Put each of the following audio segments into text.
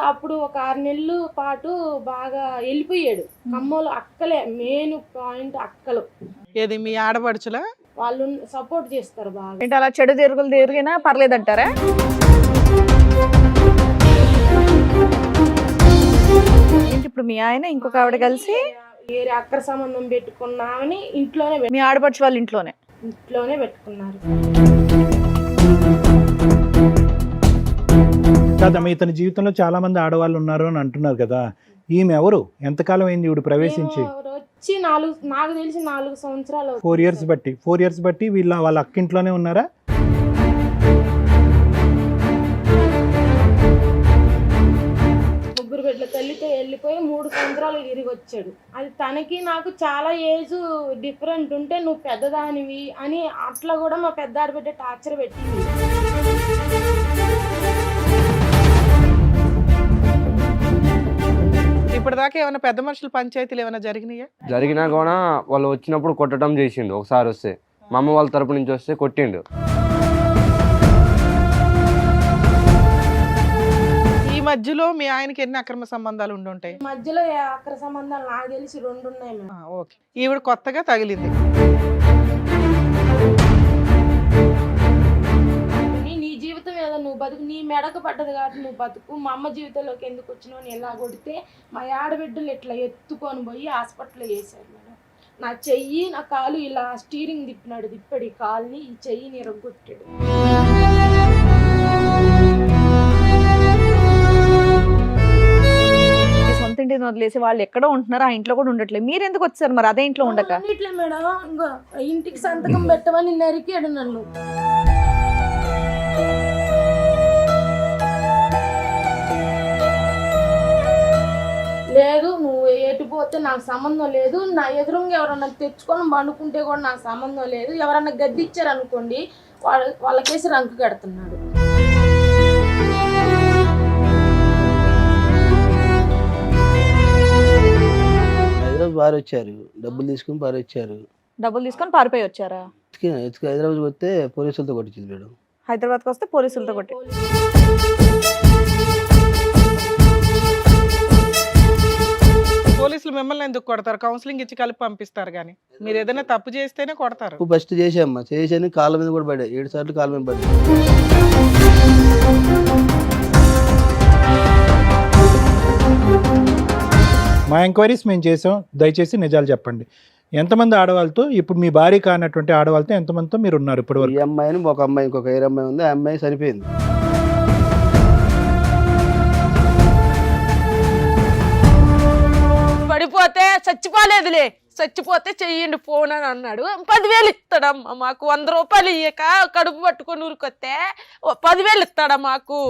అప్పుడు ఒక 6 నెలలు పాటు బాగా వెళ్ళిపోయాడు. ఖమ్మంలో అక్కలే మెయిన్ పాయింట్ అక్కలు. ఏది మీ ఆడపడుచులా? వాళ్ళు సపోర్ట్ చేస్తారు బాగా. ఏంటి అలా చెడు తిరుగులు తిరిగినా పర్లేదంటారా? ఏంటి ఇప్పుడు మీ ఆయన ఇంకొక ఆవిడ కలిసి వేరే అక్కర సంబంధం పెట్టుకున్నామని మీ ఆడపడుచు వాళ్ళ ఇంట్లోనే పెట్టుకున్నారు. కాదమ్మా, ఇతని జీవితంలో చాలా మంది ఆడవాళ్ళు ఉన్నారు అని అంటున్నారు కదా, ఈమె ఎవరు? ఎంతకాలం అయింది ఈవిడ ప్రవేశించి? వచ్చి నాకు తెలిసి 4 సంవత్సరాలు. 4 ఇయర్స్ బట్టి వాళ్ళ అక్కింట్లోనే ఉన్నారా? ముగ్గురు బిడ్డల తల్లితో వెళ్ళిపోయి 3 సంవత్సరాలు తిరిగి వచ్చాడు. అది తనకి నాకు చాలా ఏజ్ డిఫరెంట్ ఉంటే నువ్వు పెద్దదానివి అని అట్లా కూడా మా పెద్ద ఆడబిడ్డ టార్చర్ పెట్టింది. ఇప్పటిదాకా ఏమైనా పెద్ద మనుషుల పంచాయతీలు ఏమైనా జరిగినాయా? జరిగినా కూడా వాళ్ళు వచ్చినప్పుడు కొట్టడం చేసిండు. ఒకసారి వస్తే మా అమ్మ వాళ్ళ తరపు నుంచి వస్తే కొట్టిండు. ఈ మధ్యలో మీ ఆయనకి ఎన్ని అక్రమ సంబంధాలు ఉండుంటాయి? మధ్యలో అక్రమ సంబంధాలు నాకు తెలిసి 2 ఉన్నాయి. ఓకే, ఈవిడ కొత్తగా తగిలింది. నీ జీవితం ఏదో నువ్వు బతుకు, నీ మెడకు పడ్డది కాబట్టి నువ్వు బతుకు. మా అమ్మ జీవితంలోకి ఎందుకు వచ్చినావు అని ఎలా కొడితే మా ఆడబిడ్డలు ఇట్లా ఎత్తుకొని పోయి హాస్పిటల్లో వేశారు మేడం. నా చెయ్యి నా కాలు ఇలా స్టీరింగ్ తిప్పాడు ఈ కాలుని, ఈ చెయ్యిని ఇరగొట్టాడు. సొంత ఇంటిని వదిలేసి వాళ్ళు ఎక్కడో ఉంటున్నారు, ఆ ఇంట్లో కూడా ఉండట్లేదు. మీరు ఎందుకు వచ్చారు మరి అదే ఇంట్లో ఉండక? ఇట్లా మేడం ఇంకో ఇంటికి సంతకం పెట్టమని నరికాడు నన్ను. లేదు నువ్వు ఎటుపోతే నాకు సంబంధం లేదు, నా ఎదురుగా ఎవరన్నా తెచ్చుకొని పండుకుంటే కూడా నాకు సంబంధం లేదు, ఎవరన్నా గద్దిచ్చారు అనుకోండి వాళ్ళకేసి రంకు కడుతున్నాడు. పారొచ్చారు, డబ్బులు తీసుకుని పారొచ్చారు. డబ్బులు తీసుకొని పారిపోయి వచ్చారా? హైదరాబాద్ వస్తే పోలీసులతో కొట్టించింది మేడం. హైదరాబాద్కి వస్తే పోలీసులతో కొట్టి. పోలీసులు మిమ్మల్ని ఎందుకు కొడతారు? కౌన్సిలింగ్ ఇచ్చి కలిపి పంపిస్తారు కానీ మీరు ఏదైనా తప్పు చేస్తేనే కొడతారు. ఫస్ట్ చేసామ్మా, చేసాను కాళ్ళ మీద కూడా పడ్డా, 7 సార్లు కాళ్ళ మీద పడ్డా. మా ఎంక్వైరీస్ మేము చేసాం, దయచేసి నిజాలు చెప్పండి. ఎంతమంది ఆడవాళ్ళతో, ఇప్పుడు మీ భార్య కానటువంటి ఆడవాళ్ళతో ఎంతమందితో మీరు ఉన్నారు ఇప్పుడు వరకు? ఈ అమ్మాయిని ఒక అమ్మాయి, ఇంకొక వేరే అమ్మాయి ఉంది, ఆ అమ్మాయి చనిపోయింది. పడిపోతే చచ్చిపోలేదులే, చచ్చిపోతే చెయ్యండి ఫోన్ అని అన్నాడు. 10,000 ఇస్తాడమ్మా మాకు. 100 రూపాయలు ఇయ్యక కడుపు పట్టుకొని ఊరికొస్తే 10,000 ఇస్తాడా మాకు?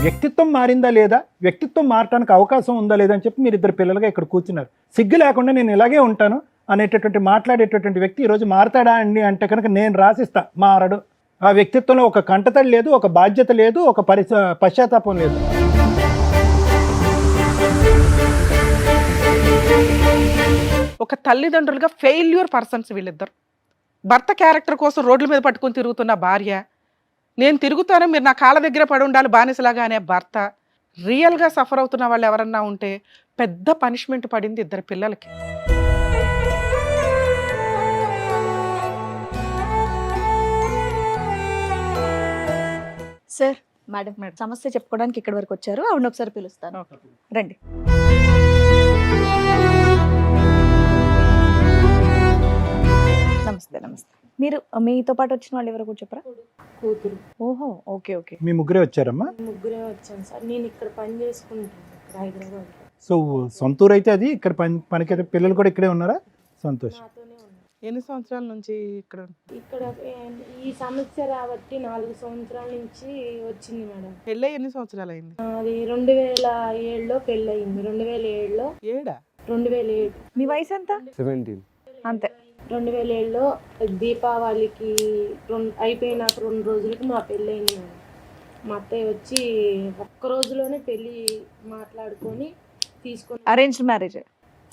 వ్యక్తిత్వం మారిందా లేదా, వ్యక్తిత్వం మారటానికి అవకాశం ఉందా లేదా అని చెప్పి మీరు 2 పిల్లలుగా ఇక్కడ కూర్చున్నారు. సిగ్గు లేకుండా నేను ఇలాగే ఉంటాను అనేటటువంటి మాట్లాడేటటువంటి వ్యక్తి ఈరోజు మారతాడా అండి అంటే కనుక నేను రాసిస్తా, మారడు. ఆ వ్యక్తిత్వంలో ఒక కంటతడి లేదు, ఒక బాధ్యత లేదు, ఒక పశ్చాత్తాపం లేదు. ఒక తల్లిదండ్రులుగా ఫెయిల్యూర్ పర్సన్స్ వీళ్ళిద్దరు. భర్త క్యారెక్టర్ కోసం రోడ్ల మీద పట్టుకొని తిరుగుతున్న భార్య, నేను తిరుగుతాను మీరు నా కాళ్ళ దగ్గర పడి ఉండాలి బానిసలాగా అనే భర్త. రియల్గా సఫర్ అవుతున్న వాళ్ళు ఎవరన్నా ఉంటే పెద్ద పనిష్మెంట్ పడింది 2 పిల్లలకి. సార్, మేడం సమస్య చెప్పుకోవడానికి ఇక్కడి వరకు వచ్చారు, ఆవిడ ఒకసారి పిలుస్తాను, రండి. నమస్తే. నమస్తే. మీరు మీతో పాటు వచ్చిన వాళ్ళు ఎవరు కూడా చెప్పరా? కూతురు. ఓహో, ఓకే ఓకే. మీ ముగ్గురే వచ్చారమ్మా? ముగ్గురే వచ్చాను సార్. నేను ఇక్కడ పని చేసుకుంటాను ఇక్కడ హైదరాబాద్. సో సొంతూరు అయితే అది, ఇక్కడ పనికైతే పిల్లలు కూడా ఇక్కడే ఉన్నారా? సంతోషం. ఎన్ని సంవత్సరాల నుంచి ఇక్కడ? ఈ సమస్య రాబట్టి 4 సంవత్సరాల నుంచి వచ్చింది మేడం. పెళ్ళి ఎన్ని సంవత్సరాలు అయింది? అది 2007లో పెళ్ళయింది. 2007లో 2007. మీ వయసు ఎంత? 17. అంతే. 2007లో దీపావళికి అయిపోయినాక 2 రోజులకి మా పెళ్ళయింది మేడం. మా అత్తయ్య వచ్చి 1 రోజులోనే పెళ్ళి మాట్లాడుకొని తీసుకొని. Arranged marriage?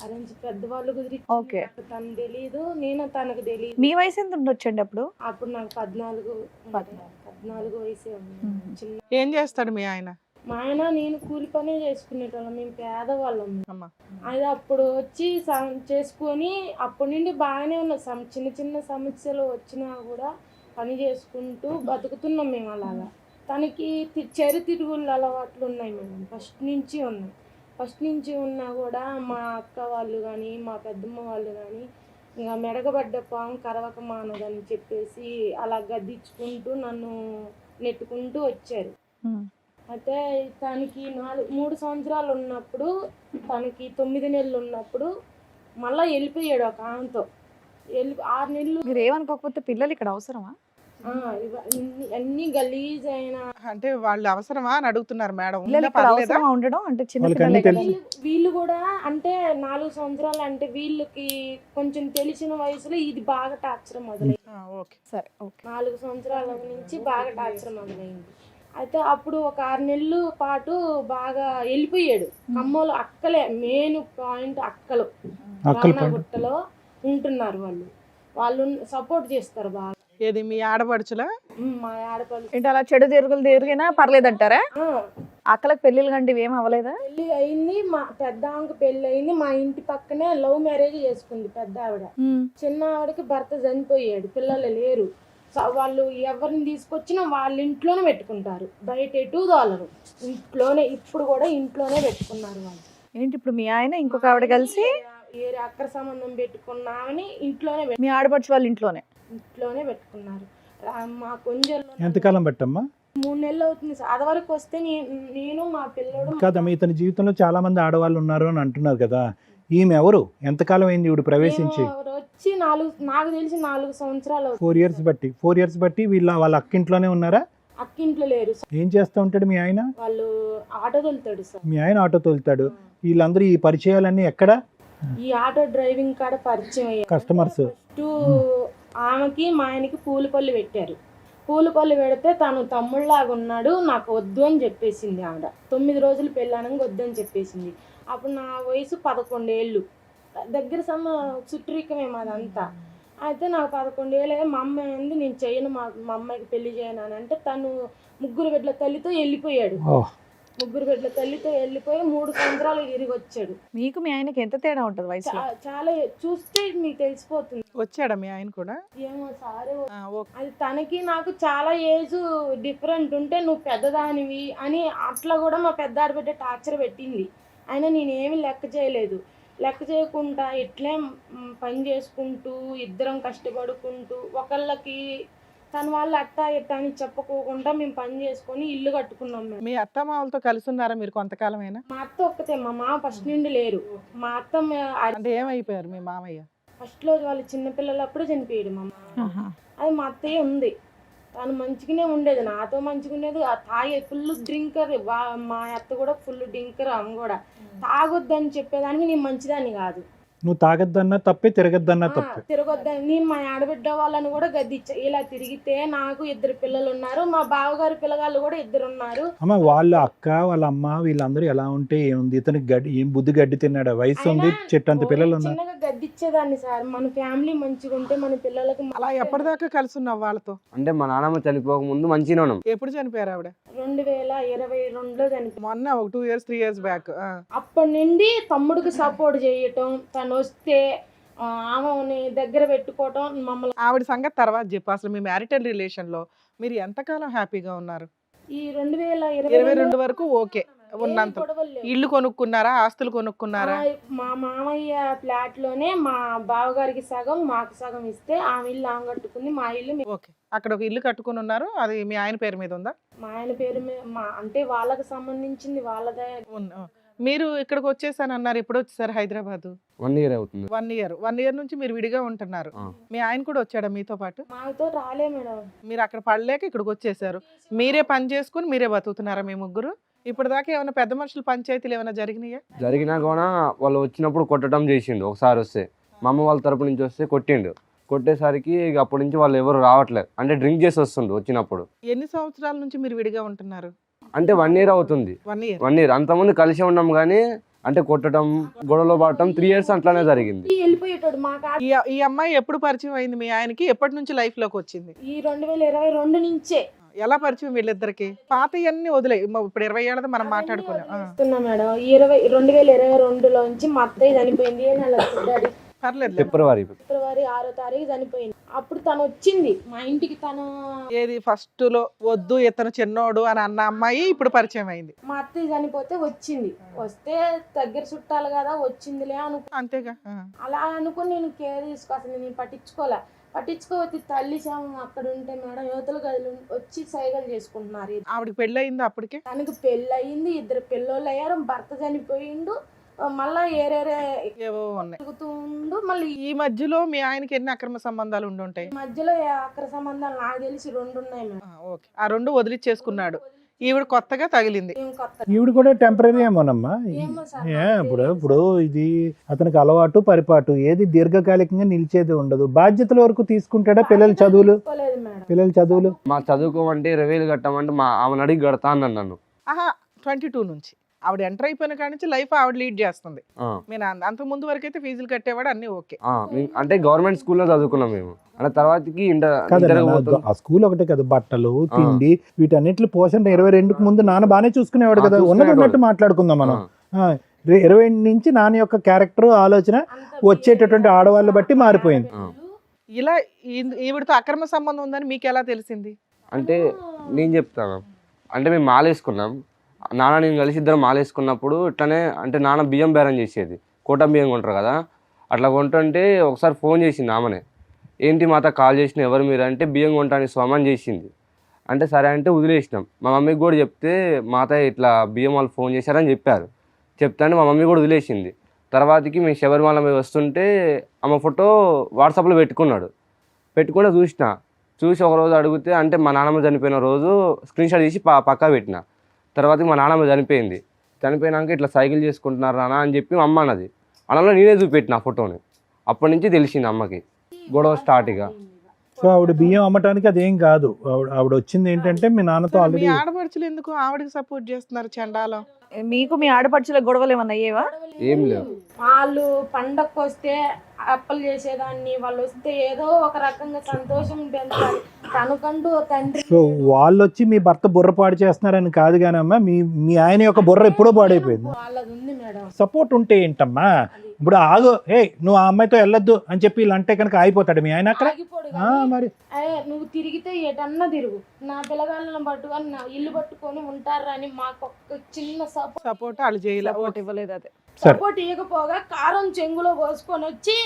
అరేంజ్ పెద్దవాళ్ళు కుదిరి ఓకే. తను తెలియదు, నేను తనకు తెలియదు. మీ వయసు ఎంత ఉండొచ్చండి అప్పుడు? అప్పుడు నాకు 14 వయసే ఉంది. చిన్న ఏం చేస్తాడు మీ ఆయన? మా ఆయన నేను కూలి పనే చేసుకునేటోళ్ళం, మేము పేదవాళ్ళం. అమ్మా అది అప్పుడు వచ్చి చేసుకొని అప్పటి నుండి బాగానే ఉన్నాం. చిన్న చిన్న సమస్యలు వచ్చినా కూడా పని చేసుకుంటూ బతుకుతున్నాం మేము అలాగా. తనకి చెరు తిరుగుళ్ళ అలవాట్లు ఉన్నాయి మేడం, ఫస్ట్ నుంచి ఉన్నా కూడా మా అక్క వాళ్ళు కానీ మా పెద్దమ్మ వాళ్ళు కానీ ఇంకా మెడగబడ్డ పాము కరవక మానదని చెప్పేసి అలా గద్దించుకుంటూ నన్ను నెట్టుకుంటూ వచ్చారు. అయితే తనకి 3 సంవత్సరాలు ఉన్నప్పుడు, తనకి 9 నెలలు ఉన్నప్పుడు మళ్ళీ వెళ్ళిపోయాడు ఒక ఆమెతో. 6 నెలలు. మీరు ఏమనుకోకపోతే పిల్లలు ఇక్కడ అవసరమా? అన్ని గలీజ్ అయిన అంటే వాళ్ళు అవసరమా అని అడుగుతున్నారు మేడం. పిల్లలు ఉందా ఇక్కడ పర్లేదా? అవసరమా ఉండడం? అంటే చిన్న వాళ్ళకి పిల్లలే అన్నీ కదా. తెలుసు. వీళ్ళు కూడా అంటే 4 సంవత్సరాలు అంటే వీళ్ళకి కొంచెం తెలిసిన వయసులో ఇది బాగా టార్చర్ మొదలైంది. ఓకే సరే ఓకే. 4 సంవత్సరాల నుంచి బాగా టార్చర్ మొదలైంది. అయితే అప్పుడు ఒక 6 నెలలు పాటు బాగా వెళ్ళిపోయాడు. కమ్మలు అక్కలే మెయిన్ పాయింట్, అక్కలు గుట్టలో ఉంటున్నారు. వాళ్ళు సపోర్ట్ చేస్తారు బాగా. ఏది మీ ఆడపడుచులా? మా ఆడపల్లి ఏంటి అలా చెడు తిరిగినా పర్లేదంటారా? అక్కలకు పెళ్ళిళ్ళు కంటే ఏం అవ్వలేదా? పెళ్లి అయింది, మా పెద్ద ఆమెకు పెళ్లి అయింది. మా ఇంటి పక్కనే లవ్ మ్యారేజ్ చేసుకుంది పెద్ద ఆవిడ. చిన్న ఆవిడకి భర్త చనిపోయాడు, పిల్లలు లేరు. వాళ్ళు ఎవరిని తీసుకొచ్చినా వాళ్ళ ఇంట్లోనే పెట్టుకుంటారు, బయట ఎటు దోలరు. ఇంట్లోనే, ఇప్పుడు కూడా ఇంట్లోనే పెట్టుకున్నారు వాళ్ళు. ఏంటి ఇప్పుడు మీ ఆయన ఇంకొక ఆవిడ కలిసి ఏ అక్కర సంబంధం పెట్టుకున్నామని ఇంట్లోనే మీ ఆడపడుచు వాళ్ళ ఇంట్లోనే పెట్టుకున్నారు. మా కొంచెంలో ఎంతకాలం బట్టమ్మా? 3 నెలలు అవుతుంది సార్. అది వరకు వస్తే నేను మా పిల్లడు. కాదమ్మా, ఇతని జీవితంలో చాలా మంది ఆడవాళ్ళు ఉన్నారు అని అంటున్నారు కదా, ఈమె ఎవరు? ఎంతకాలం అయింది ఇవిడు ప్రవేశించి? వచ్చి నాకు తెలిసి 4 సంవత్సరాలు 4 ఇయర్స్ బట్టి వాళ్ళ అక్కింట్లోనే ఉన్నారా? అక్కింట్లో లేరు. ఏం చేస్తూ ఉంటాడు మీ ఆయన? వాళ్ళు ఆటో తోలుతాడు సార్. మీ ఆయన ఆటో తోలుతాడు. వీళ్ళందరూ ఈ పరిచయాలన్నీ ఎక్కడ? ఈ ఆటో డ్రైవింగ్ కాడ పరిచయం అయ్యారు కస్టమర్స్. ఫస్ట్ ఆమెకి మా ఆయనకి పూలపల్లి పెట్టారు. పూలపల్లి పెడితే తను తమ్ముళ్ళలాగా ఉన్నాడు, నాకు వద్దు అని చెప్పేసింది ఆవిడ. 9 రోజులు పెళ్ళానంగా వద్దని చెప్పేసింది. అప్పుడు నా వయసు 11 ఏళ్ళు, దగ్గర చుట్టరికమే మాదంతా. అయితే నాకు 11 ఏళ్ళే. మా అమ్మ ఏంది నేను చేయను, మా అమ్మాయికి పెళ్లి చేయను అని అంటే తను 3 బిడ్డల తల్లితో వెళ్ళిపోయాడు. 3 బిడ్డల తల్లితో వెళ్ళిపోయి 3 సంవత్సరాలు తిరిగి వచ్చాడు. మీకు మీ ఆయనకి ఎంత తేడా ఉంటుంది వయసు? చాలా చూస్తే మీకు తెలిసిపోతుంది. వచ్చాడా మీ ఆయన కూడా? ఏమో సారే, ఓకే. అది తనకి నాకు చాలా ఏజ్ డిఫరెంట్ ఉంటే నువ్వు పెద్దదానివి అని అట్లా కూడా మా పెద్ద ఆడబిడ్డ టార్చర్ పెట్టింది. అయినా నేనేమి లెక్క చేయలేదు. లెక్క చేయకుండా ఇట్లే పని చేసుకుంటూ ఇద్దరం కష్టపడుకుంటూ ఒకళ్ళకి తన వాళ్ళు అట్టా ఇట్టా అని చెప్పుకోకుండా మేము పని చేసుకొని ఇల్లు కట్టుకున్నాం. మేము మీ అత్తమామలతో కలిసి ఉన్నారా మీరు కొంతకాలమైనా? మా అత్త ఒక్కతే, మా మామ ఫస్ట్ నుండి లేరు. మా అత్త అంటే ఏమైపోయారు మీ మామయ్య? ఫస్ట్ లో వాళ్ళు చిన్నపిల్లలప్పుడు చనిపోయాడు మా మామ. అది మా అత్తయ్య ఉంది, తను మంచిగానే ఉండేది, నాతో మంచిగా ఉండేది. తాగే ఫుల్ డ్రింకర్. మా అత్త కూడా ఫుల్ డ్రింకర్. ఆమె కూడా తాగొద్దని చెప్పేదానికి నేను మంచిదాన్ని కాదు. నువ్వు తాగొద్దన్నా తప్పే, తిరగద్దన్నా తప్పే. తిరగొద్దని నేను మా ఆడబిడ్డ వాళ్ళని కూడా గద్దిచ్చా. ఇలా తిరిగితే నాకు 2 పిల్లలు ఉన్నారు, మా బావగారి పిల్లగాళ్ళు కూడా 2 ఉన్నారు. అమ్మ, వాళ్ళ అక్క వాళ్ళ అమ్మ వీళ్ళందరూ ఎలా ఉంటే ఏముంది? ఇతనికి ఏం బుద్ధి గడ్డి తిన్నాడా? వయసు ఉంది, చెట్టంత పిల్లలు ఉన్నారు. చిన్నగా గద్దిచ్చేదాన్ని సార్. మన ఫ్యామిలీ మంచిగా ఉంటే మన పిల్లలకి. అలా ఎప్పటిదాకా కలిసి ఉన్నావు వాళ్ళతో? అంటే మా నాన్నమ్మ చనిపోక ముందు మంచిగానే ఉన్నాం. ఎప్పుడు చనిపోయారు ఆవిడ? 2022లో చనిపోయారు. మొన్న ఒక 2 years 3 years బ్యాక్. అప్పటి నుండి తమ్ముడికి సపోర్ట్ చేయటం, తను వస్తే ఆమెని దగ్గర పెట్టుకోవటం, మమ్మల్ని. ఆవిడ సంగతి తర్వాత చెప్పు. అసలు మీ మ్యారిటల్ రిలేషన్ లో మీరు ఎంతకాలం హ్యాపీగా ఉన్నారు? ఈ 2022 22 వరకు ఓకే ఉన్నంత. ఇల్లు కొనుక్కున్నారా? ఆస్తులు కొనుక్కున్నారా? మా మామయ్య ఫ్లాట్ లోనే మా బావగారికి సగం మాకు సగం ఇస్తే ఆమె ఇల్లు ఆమె కట్టుకుంది, మా ఇల్లు ఓకే. అక్కడ ఒక ఇల్లు కట్టుకుని ఉన్నారు. అది మీ ఆయన పేరు మీద ఉందా? మా ఆయన పేరు మీద. అంటే వాళ్ళకి సంబంధించింది వాళ్ళదే. మీరు ఇక్కడికి వచ్చేసాను అన్నారు. ఎప్పుడు వచ్చేసారు హైదరాబాద్? 1 year అవుతుంది. 1 year నుంచి మీరు విడిగా ఉంటున్నారు. మీ ఆయన కూడా వచ్చాడా మీతో పాటు? మాతో రాలే మేడం. మీరు అక్కడ పడలేక ఇక్కడికి వచ్చేసారు. మీరే పని చేసుకుని మీరే బతుకుతున్నారా మీ ముగ్గురు? ఇప్పటిదాకా ఏమైనా పెద్ద మనుషుల పంచాయతీలు ఏమైనా జరిగినాయా? జరిగినా కూడా వాళ్ళు వచ్చినప్పుడు కొట్టడం చేసిండు. ఒకసారి వస్తే మా అమ్మ వాళ్ళ తరపు నుంచి వస్తే కొట్టిండు. కొట్టేసరికి ఇక అప్పటి నుంచి వాళ్ళు ఎవరు రావట్లేదు. అంటే డ్రింక్ చేసి వస్తుండు వచ్చినప్పుడు. ఎన్ని సంవత్సరాల నుంచి మీరు విడిగా ఉంటున్నారు? అంటే 1 year అవుతుంది. 1 year. 1 year. అంతకుముందు కలిసి ఉన్నాం కానీ అంటే కొట్టడం గొడవలో పడటం 3 years అట్లానే జరిగింది. వెళ్ళిపోయేటోడు మా కాడ. ఈ అమ్మాయి ఎప్పుడు పరిచయం అయింది మీ ఆయనకి? ఎప్పటి నుంచి లైఫ్ లోకి వచ్చింది? ఈ 2022 నుంచే ఎలా పరిచయం వీళ్ళిద్దరికి? పాత ఇవన్నీ వదిలే, ఇప్పుడు 20 ఏళ్ళది మనం మాట్లాడుకున్నాం. వస్తున్నా మేడం. 2022లో నుంచి మా అత్తయ్య చనిపోయింది. ఏ నెల డాడీ? పర్లేదు. ఫిబ్రవరి 6వ తారీఖు చనిపోయింది. అప్పుడు తను వచ్చింది మా ఇంటికి. తను ఏది ఫస్ట్ లో వద్దు ఇతను చిన్నోడు అని అన్న అమ్మాయి ఇప్పుడు పరిచయం అయింది. మా అత్తయ్య చనిపోతే వచ్చింది. వస్తే దగ్గర చుట్టాలు కదా వచ్చిందిలే అంతేగా. అలా అనుకుని నేను కేర్ తీసుకో, అసలు నేను పట్టించుకోవద్దు. తల్లి శవం అక్కడ ఉంటే మేడం యువతల గదిలో వచ్చి సైగలు చేసుకుంటున్నారు. ఆవిడకి పెళ్ళి అయింది అప్పటికే? తనకి పెళ్ళి అయింది, 2 పిల్లోళ్ళు అయ్యారు, భర్త చనిపోయిండు, మళ్ళా ఏవో ఉన్నాయి. తిరుగుతుండు. మళ్ళీ ఈ మధ్యలో మీ ఆయనకి ఎన్ని అక్రమ సంబంధాలు ఉండి ఉంటాయి? ఈ మధ్యలో అక్ర సంబంధాలు నాకు తెలిసి 2 ఉన్నాయి మేడం. ఓకే, ఆ 2 వదిలిచ్చేసుకున్నాడు. ఈవిడ కొత్తగా తగిలింది. ఏం కొత్త ఈవిడ కూడా టెంపరీ ఏమోనమ్మా. ఏమో సార్ ఇప్పుడు ఇది అతనికి అలవాటు పరిపాటు, ఏది దీర్ఘకాలికంగా నిలిచేది ఉండదు. బాధ్యతల వరకు తీసుకుంటాడా? పిల్లల చదువులు మేడం. మా చదువుకోమంటే 20,000 కట్టమంటే ఆమెను అడిగి కడతా అన్నాను నన్ను. 22 నుంచి ఆవిడ ఎంటర్ అయిపోయిన కాడి నుంచి లైఫ్ ఆవిడ లీడ్ చేస్తుంది. నేను అంత ముందు వరకు అయితే ఫీజులు కట్టేవాడు, అన్ని ఓకే. అంటే గవర్నమెంట్ స్కూల్లో చదువుకున్నాం మేము. అంటే తర్వాతకి ఆ స్కూల్ ఒకటే కదా, బట్టలు తిండి వీటన్నిటి పోషణ 22కి ముందు నాన్న బాగానే చూసుకునేవాడు కదా. ఉన్నట్టు మాట్లాడుకుందాం మనం. 20 నుంచి నాన్న యొక్క క్యారెక్టర్ ఆలోచన వచ్చేటటువంటి ఆడవాళ్ళ బట్టి మారిపోయింది. ఇలా ఈవిడతో అక్రమ సంబంధం ఉందని మీకు ఎలా తెలిసింది? అంటే నేను చెప్తాను. అంటే మేము మాలేసుకున్నాం, నాన్న నేను కలిసి ఇద్దరం మాలేసుకున్నప్పుడు ఇట్లానే అంటే నాన్న బియ్యం బేరం చేసేది, కోటా బియ్యం కొంటారు కదా, అట్లా కొంటుంటే ఒకసారి ఫోన్ చేసింది ఆమెనే. ఏంటి మాత కాల్ చేసిన, ఎవరు మీరు అంటే బియ్యం కొంటానికి స్వామని చేసింది. అంటే సరే అంటే వదిలేసినాం. మా మమ్మీకి కూడా చెప్తే మాత ఇట్లా బియ్యం వాళ్ళు ఫోన్ చేశారని చెప్పారు. చెప్తాను మా మమ్మీ కూడా వదిలేసింది. తర్వాతకి మేము శబరిమల మీద వస్తుంటే ఆమె ఫోటో వాట్సాప్లో పెట్టుకుంటే చూసి ఒకరోజు అడిగితే అంటే మా నాన్నమ్మ చనిపోయిన రోజు స్క్రీన్ షాట్ తీసి పక్కా పెట్టిన. తర్వాత మా నాన్నమ్మ చనిపోయినాక ఇట్లా సైకిల్ చేసుకుంటున్నారు నాన్న అని చెప్పి మా అమ్మ అన్నది. అలా నేనే చూపెట్టిన ఆ ఫోటోని. అప్పటి నుంచి తెలిసింది అమ్మకి గొడవ స్టార్ట్. ఇక సో ఆవిడ బియ్యం అమ్మటానికి అదేం కాదు. ఆవిడ వచ్చింది ఏంటంటే మీ నాన్నతో ఆల్రెడీ. మీ ఆడపడుచులు ఎందుకు ఆవిడకి సపోర్ట్ చేస్తున్నారు? చండాలం. మీకు మీ ఆడపడుచుల గొడవలు ఏమన్నా అయ్యేవా? ఏం లేవు. వాళ్ళు పండగకు వస్తే అప్పలు చేసేదాన్ని, వాళ్ళు వస్తే ఏదో ఒక రకంగా సంతోషం పెంచాలి తనకంటూ తండ్రి. సో వాళ్ళు వచ్చి మీ భర్త బుర్ర పాడు చేస్తున్నారని కాదు కానీ అమ్మా, మీ ఆయన యొక్క బుర్ర ఎప్పుడో పాడైపోయింది. వాళ్ళది ఉంది మేడం. సపోర్ట్ ఉంటే ఏంటమ్మా? ఇప్పుడు ఆగు, నువ్వు ఆ అమ్మాయితో వెళ్ళొద్దు అని చెప్పి ఇలా అంటే కనుక ఆగిపోతాడు మీ ఆయన అక్కడ? మరి నువ్వు తిరిగితే ఎటన్నా తిరుగు, నా పిల్లగాళ్ళని పట్టుకొని నా ఇల్లు పట్టుకొని ఉంటారా అని మాకు ఒక చిన్న సపోర్ట్ వాళ్ళు చేయలేదు, ఇవ్వలేదు. అదే సపోర్ట్ ఇవ్వకపోగా కారం చెంగులో పోసుకొని వచ్చి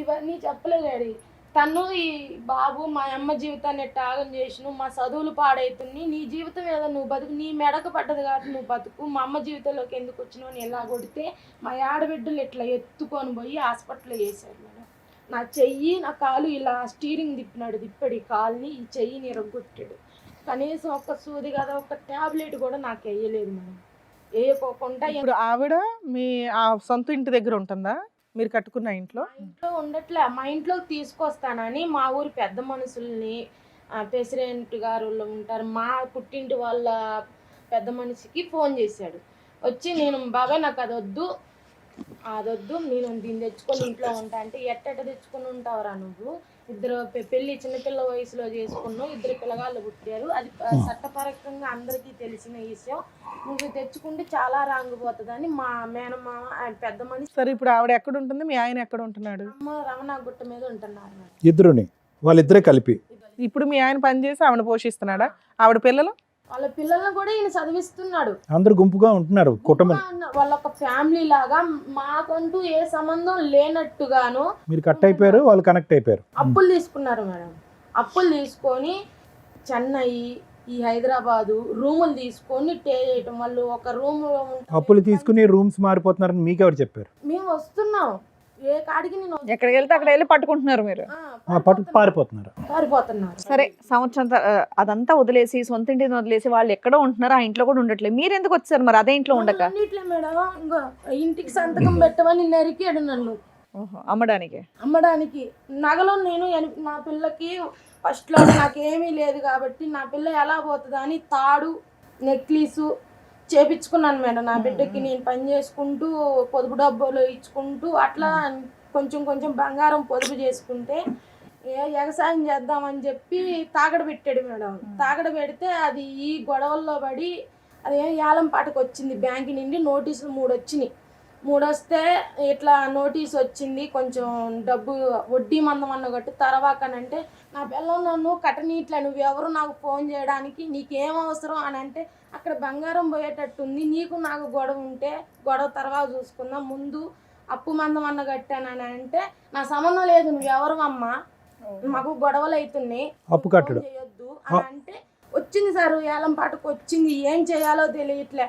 ఇవన్నీ చెప్పలేదు. తను ఈ బాబు మా అమ్మ జీవితాన్ని త్యాగం చేసిన, మా చదువులు పాడైతుంది, నీ జీవితం ఏదో నువ్వు బతుకు, నీ మెడకు పడ్డది కాబట్టి నువ్వు బతుకు, మా అమ్మ జీవితంలోకి ఎందుకు వచ్చినావు అని ఎలా కొడితే మా ఆడబిడ్డలు ఇట్లా ఎత్తుకొని పోయి హాస్పిటల్లో వేసారు మేడం. నా చెయ్యి నా కాలు ఇలా స్టీరింగ్ తిప్పాడు ఈ కాలుని, ఈ చెయ్యిని ఇరగొట్టాడు. కనీసం ఒక సూది కదా, ఒక ట్యాబ్లెట్ కూడా నాకు వేయలేదు మేడం. వేయకోకుండా ఇప్పుడు ఆవిడ మీ ఆ సొంత ఇంటి దగ్గర ఉంటుందా? మీరు కట్టుకున్న ఇంట్లో ఉండట్లే. మా ఇంట్లోకి తీసుకొస్తానని మా ఊరి పెద్ద మనుషుల్ని, ప్రెసిడెంట్ గారు ఉంటారు, మా పుట్టింటి వాళ్ళ పెద్ద మనిషికి ఫోన్ చేశాడు. వచ్చి నేను బాబాయ్ నాకు అదొద్దు, నేను దీన్ని తెచ్చుకొని ఇంట్లో ఉంటా అంటే, ఎట్టెట తెచ్చుకొని ఉంటావురా నువ్వు, 2 పెళ్ళి చిన్నపిల్ల వయసులో చేసుకున్నావు, 2 పిల్లగాళ్ళు పుట్టారు, అది చట్టపరంగా అందరికీ తెలిసిన విషయం, నువ్వు తెచ్చుకుంటే చాలా రాంగిపోతుందని మా మేనమామ పెద్ద మనిషి. సరే ఇప్పుడు ఆవిడ ఎక్కడ ఉంటుంది, మీ ఆయన ఎక్కడ ఉంటున్నాడు? అమ్మ రమణ గుట్ట మీద ఉంటున్నారు. ఇద్దరుని వాళ్ళిద్దరే కలిపి. ఇప్పుడు మీ ఆయన పని చేసి ఆవిడ పోషిస్తున్నాడా? ఆవిడ పిల్లలు? వాళ్ళ పిల్లల్ని కూడా ఈయన చదివిస్తున్నాడు. అందరు గుంపుగా ఉంటున్నారు కుటుంబం. వాళ్ళ ఒక ఫ్యామిలీ లాగా, మాకంటూ ఏ సంబంధం లేనట్టుగాను. మీరు కట్ అయిపోయారు, వాళ్ళు కనెక్ట్ అయిపోయారు. అప్పులు తీసుకున్నారు మేడం. అప్పులు తీసుకొని చెన్నై, ఈ హైదరాబాదు రూములు తీసుకొని స్టే చేయటం. వాళ్ళు ఒక రూమ్ అప్పులు తీసుకుని రూమ్స్ మారిపోతున్నారని మీకెవరు చెప్పారు? మేము వస్తున్నాం ఏ కాడికి, నేను ఎక్కడికి వెళ్తే అక్కడ వెళ్ళి పట్టుకుంటున్నారు మీరు, పారిపోతున్నారు. సరే సంవత్సరం అదంతా వదిలేసి సొంత ఇంటిని వదిలేసి వాళ్ళు ఎక్కడో ఉంటున్నారు, ఆ ఇంట్లో కూడా ఉండట్లేదు. మీరు ఎందుకు వచ్చారు మరి అదే ఇంట్లో ఉండక? మేడం ఇంకా ఇంటికి సంతకం పెట్టమని నరికాడు నన్ను. అమ్మడానికి నగలు నేను నా పిల్లకి ఫస్ట్ లో నాకేమీ లేదు కాబట్టి నా పిల్ల ఎలా పోతుందా అని తాడు, నెక్లెస్, చేపించుకున్నాను మేడం. నా బిడ్డకి నేను పని చేసుకుంటూ పొదుపు డబ్బులు ఇచ్చుకుంటూ అట్లా కొంచెం కొంచెం బంగారం పొదుపు చేసుకుంటే వ్యవసాయం చేద్దామని చెప్పి తాగడ పెట్టాడు మేడం. తాగడ పెడితే అది ఈ గొడవల్లో పడి అది ఏలం పాటకు వచ్చింది. బ్యాంక్ నుండి నోటీసులు 3 వచ్చినాయి. 3 వస్తే ఇట్లా నోటీస్ వచ్చింది, కొంచెం డబ్బు వడ్డీ మందం అన్న కట్టు తర్వాకనంటే నా పిల్లలు నన్ను కట్టనీట్లే, నువ్వెవరు నాకు ఫోన్ చేయడానికి, నీకేం అవసరం అని అంటే అక్కడ బంగారం పోయేటట్టుంది, నీకు నాకు గొడవ ఉంటే గొడవ తర్వాత చూసుకుందాం, ముందు అప్పు మందం అన్న కట్టానని అంటే నా సంబంధం లేదు, నువ్వెవరు అమ్మా, మాకు గొడవలు అవుతున్నాయి, అప్పు కట్టడం చేయొద్దు అని అంటే వచ్చింది సార్. ఏలం పాటకు వచ్చింది, ఏం చేయాలో తెలియట్లే.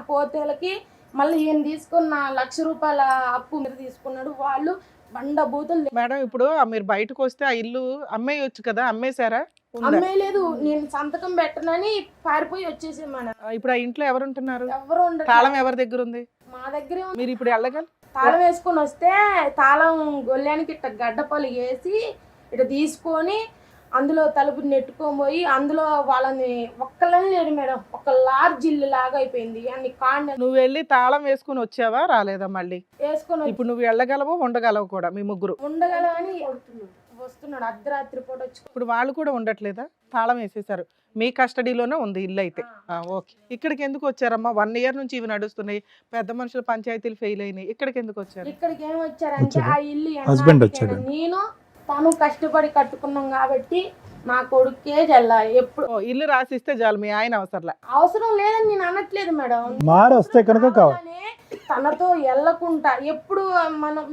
పోతేలకి మళ్ళీ ఈయన తీసుకున్న 1,00,000 రూపాయల అప్పు మీద తీసుకున్నాడు. వాళ్ళు బండ బూతులు. మేడం ఇప్పుడు మీరు బయటకు వస్తే ఆ ఇల్లు అమ్మేయొచ్చు కదా, అమ్మేశారా? ఉందా? అమ్మేయలేదు, నేను సంతకం పెట్టనని పారిపోయి వచ్చేసి మన ఇప్పుడు ఆ ఇంట్లో ఎవరు ఉంటున్నారు? ఎవరు ఉండరు. తాళం ఎవరి దగ్గర ఉంది? మా దగ్గరే ఉంది. మీరు ఇప్పుడు వెళ్ళగల తాళం వేసుకొని వస్తే తాళం గొల్లానికి ఇట్ట గడ్డపల్లి వేసి ఇట్లా తీసుకొని అందులో తలుపు నెట్టుకొని పోయి అందులో వాళ్ళని ఒక్కళ్ళని లేడు మేడం, ఒక లార్జ్ ఇల్లు లాగా అయిపోయింది. అన్ని కాండ నువ్వు వెళ్ళి తాళం వేసుకుని వచ్చావా, రాలేదా మళ్ళీ? వేసుకొని ఇప్పుడు నువ్వు వెళ్ళగలవు, ఉండగలవు కూడా, మీ ముగ్గురు ఉండగలవని వస్తున్నాడు. అర్ధరాత్రి పూట వచ్చి ఇప్పుడు వాళ్ళు కూడా ఉండట్లేదా? తాళం వేసేసారు, మీ కస్టడీలోనే ఉంది ఇల్లు అయితే. ఓకే, ఇక్కడికి ఎందుకు వచ్చారమ్మా? 1 ఇయర్ నుంచి ఇవి నడుస్తున్నాయి, పెద్ద మనుషులు పంచాయతీలు ఫెయిల్ అయినాయి, ఇక్కడికి ఎందుకు వచ్చారు? ఇక్కడికి ఏమి వచ్చారంటే ఆ ఇల్లు హస్బెండ్ వచ్చాడు. నేను తను కష్టపడి కట్టుకున్నాం కాబట్టి నా కొడుకే చెల్లాలి. ఎప్పుడు ఇల్లు రాసిస్తే చాలు, మీ ఆయన అవసరంలే. అవసరం లేదని నేను అనట్లేదు మేడం. మారు వస్తే కనుక కావాలి. అలానే తనతో వెళ్ళకుండా ఎప్పుడు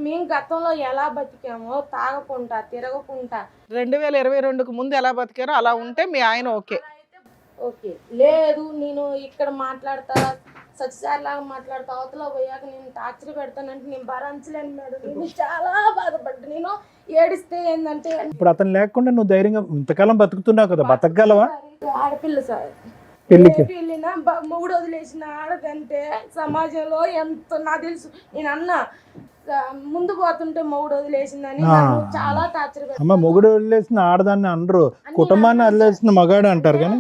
మేము గతంలో ఎలా బతికామో తాగకుండా తిరగకుండా 2022కు ముందు ఎలా బతికారో అలా ఉంటే మీ ఆయన ఓకే. ఓకే లేదు, నేను ఇక్కడ మాట్లాడతా సత్యసారి లాగా మాట్లాడతా, అవతల పోయాక నేను టార్చర్ పెడతానంటే నేను భరించలేను మేడం. నేను చాలా బాధపడ్డా. నేను ఏడిస్తే ఏంటంటే ఇప్పుడు అతను లేకుండా నువ్వు ధైర్యంగా ఇంతకాలం బతుకుతున్నావు కదా, బతకగలవా? ఆడపిల్ల సార్, పెళ్ళికి వెళ్ళినా మొగుడు వదిలేసిన ఆడదంటే సమాజంలో ఎంత నాకు తెలుసు. నేను అన్నా ముందు పోతుంటే మొగుడు వదిలేసిందని నన్ను చాలా టార్చర్ అమ్మ, పెట్టారు. మొగుడు వదిలేసిన ఆడదాన్ని అనరు, కుటుంబాన్ని వదిలేసిన మగాడు అంటారు. కానీ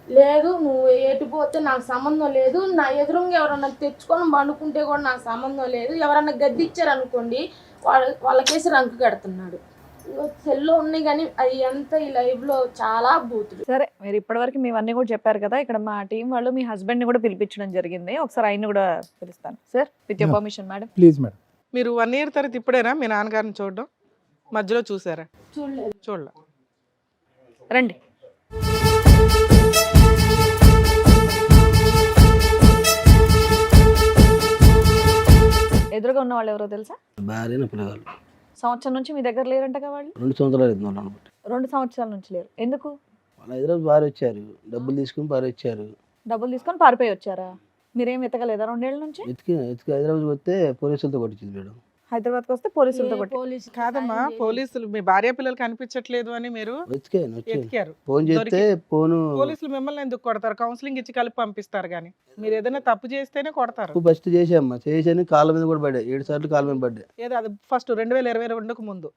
లేదు, నువ్వు ఎటు పోతే నాకు సంబంధం లేదు, నా ఎదురుగా ఎవరన్నా తెచ్చుకొని వండుకుంటే కూడా నాకు సంబంధం లేదు, ఎవరన్నా గద్దిచ్చారు అనుకోండి వాళ్ళకేసి రంకు కడుతున్నాడు. సెల్లో ఉన్నాయి కానీ అవి ఎంత ఈ లైవ్ లో చాలా బూతులు. సరే, మీరు ఇప్పటివరకు మేమన్నీ కూడా చెప్పారు కదా, ఇక్కడ మా టీం వాళ్ళు మీ హస్బెండ్ ని కూడా పిలిపించడం జరిగింది. ఒకసారి ఆయన్ని కూడా పిలుస్తాను sir, with your permission madam. Please madam. మీరు 1 ఇయర్ తర్వాత ఇప్పుడేనా మీ నాన్నగారిని చూడడం? మధ్యలో చూసారా? చూడలేదు. చూడలే. రండి. ఎదురుగా ఉన్న వాళ్ళు ఎవరో తెలుసా? భార్య నా పిల్లగాళ్ళు సంవత్సరం నుంచి మీ దగ్గర లేరంటగా వాళ్ళు? 2 సంవత్సరాలు అవుతుంది వాళ్ళు అనమాట. 2 సంవత్సరాల నుంచి లేరు. ఎందుకు? వాళ్ళు హైదరాబాద్ భార్య వచ్చారు, డబ్బులు తీసుకుని భార్య వచ్చారు. డబ్బులు తీసుకొని పారిపోయి వచ్చారా? మీరేం ఎత్తగలేదా 2 ఏళ్ళ నుంచి? ఎతికి హైదరాబాద్ వస్తే పోలీసులతో కొట్టించింది మేడం. హైదరాబాద్కి వస్తే పోలీసులతో కొట్టి. పోలీసు కాదమ్మా, పోలీసులు మీ భార్య పిల్లలు కనిపించట్లేదు అని మీరు వెతికాను ఎతికారు. ఫోన్ చేస్తే ఫోను పోలీసులు మిమ్మల్ని ఎందుకు కొడతారు? కౌన్సిలింగ్ ఇచ్చి కలిపి పంపిస్తారు కానీ మీరు ఏదైనా తప్పు చేస్తేనే కొడతారు. ఫస్ట్ చేసామ్మా, చేసాను కాళ్ళ మీద కూడా పడ్డా, 7 సార్లు కాళ్ళ మీద పడ్డా. ఏదో అది ఫస్ట్ 2022కు ముందు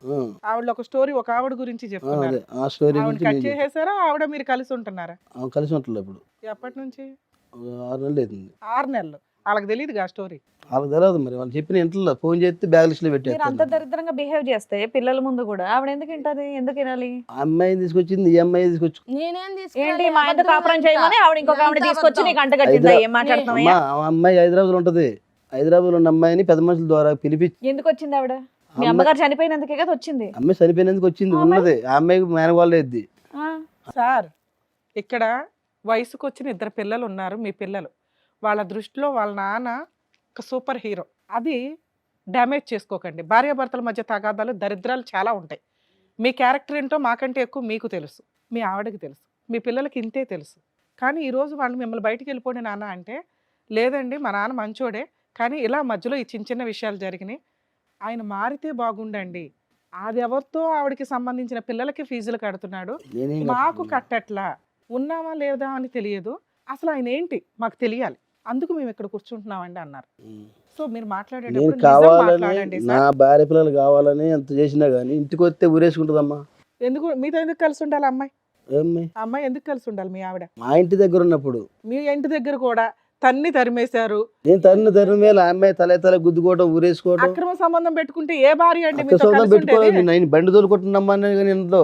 ఆవిడ ఒక స్టోరీ, ఒక ఆవిడ గురించి చెప్తున్నారు. అదే ఆ స్టోరీ ఆవిడ గురించి కట్ నేను చేసేసారా? ఆవిడ మీరు కలిసి ఉంటున్నారా? కలిసి ఉంటుంది. ఇప్పుడు ఎప్పటి నుంచి? 6 నెలలు అవుతుంది. 6 నెలలు. వాళ్ళకి తెలియదు ఆ స్టోరీ. వాళ్ళకి తెలియదు మరి, వాళ్ళు చెప్పిన ఇంట్లో ఫోన్ చేస్తే బ్యాగ్ లిస్ట్ లో మీరు అంత పెట్టేస్తారు. దరిద్రంగా బిహేవ్ చేస్తే పిల్లల ముందు కూడా ఆవిడ ఎందుకు వింటది? ఎందుకు వినాలి? ఆ అమ్మాయిని తీసుకొచ్చింది, ఈ అమ్మాయి తీసుకొచ్చి నేనేం ఏంటి తీసుకురాలేదు. మా ఆయనతో కాపురం చేయమని ఆవిడ ఇంకొక ఆవిడ తీసుకొచ్చి నీకు అంట కట్టిందా? ఏం మాట్లాడుతున్నావా? ఆ అమ్మాయి హైదరాబాద్ లో ఉంటది. హైదరాబాద్ లో ఉన్న అమ్మాయిని పెద్ద మనుషుల ద్వారా పిలిపించి, ఎందుకు వచ్చింది ఆవిడ? మీ అమ్మగారు చనిపోయినందుకే కదా వచ్చింది. అమ్మాయి చనిపోయినందుకు వచ్చింది, ఉన్నది ఆ అమ్మాయికి మేనగోళ్ళ ఎద్ది. ఆ, సార్, ఇక్కడ వయసుకు వచ్చిన 2 పిల్లలు ఉన్నారు, మీ పిల్లలు. వాళ్ళ దృష్టిలో వాళ్ళ నాన్న ఒక సూపర్ హీరో. అది డ్యామేజ్ చేసుకోకండి. భార్యాభర్తల మధ్య తగాదాలు, దరిద్రాలు చాలా ఉంటాయి. మీ క్యారెక్టర్ ఏంటో మాకంటే ఎక్కువ మీకు తెలుసు, మీ ఆవిడకి తెలుసు, మీ పిల్లలకి ఇంతే తెలుసు. కానీ ఈరోజు వాళ్ళు మిమ్మల్ని బయటికి వెళ్ళిపోండి నాన్న అంటే, లేదండి మా నాన్న మంచోడే, కానీ ఇలా మధ్యలో ఈ చిన్న చిన్న విషయాలు జరిగినాయి, ఆయన మారితే బాగుండండి. అది ఎవరితో ఆవిడకి సంబంధించిన పిల్లలకి ఫీజులు కడుతున్నాడు, నేనేం మాకు కట్టట్లా, ఉన్నామా లేదా అని తెలియదు, అసలు ఆయన ఏంటి మాకు తెలియాలి, అందుకు మేము ఇక్కడ కూర్చుంటున్నామండి అన్నారు. సో మీరు నేను మాట్లాడేటప్పుడు నిజం కావాలని, మాట్లాడండి నా సార్. భార్య పిల్లలు కావాలని ఎంత చేసినా గానీ ఇంటికి వస్తే ఊరేసుకుంటుందమ్మా. ఎందుకు మీతో ఎందుకు కలిసి ఉండాలి అమ్మాయి? ఏమ్మాయి ఆ అమ్మాయి ఎందుకు కలిసి ఉండాలి మీ ఆవిడ? మా ఇంటి దగ్గర ఉన్నప్పుడు మీ ఇంటి దగ్గర కూడా తన్ని తరిమేశారు. నేను తరిన వేళ ఆ అమ్మాయి తల గుద్దుకోవడం ఊరేసుకోవడం అక్రమ సంబంధం పెట్టుకుంటే ఏ భార్య అండి అక్క మీతో సొంతం కలిసి పెట్టుకోవాలి. ఉండేది? నేను బండి తోలుకుంటున్నామా ఇంట్లో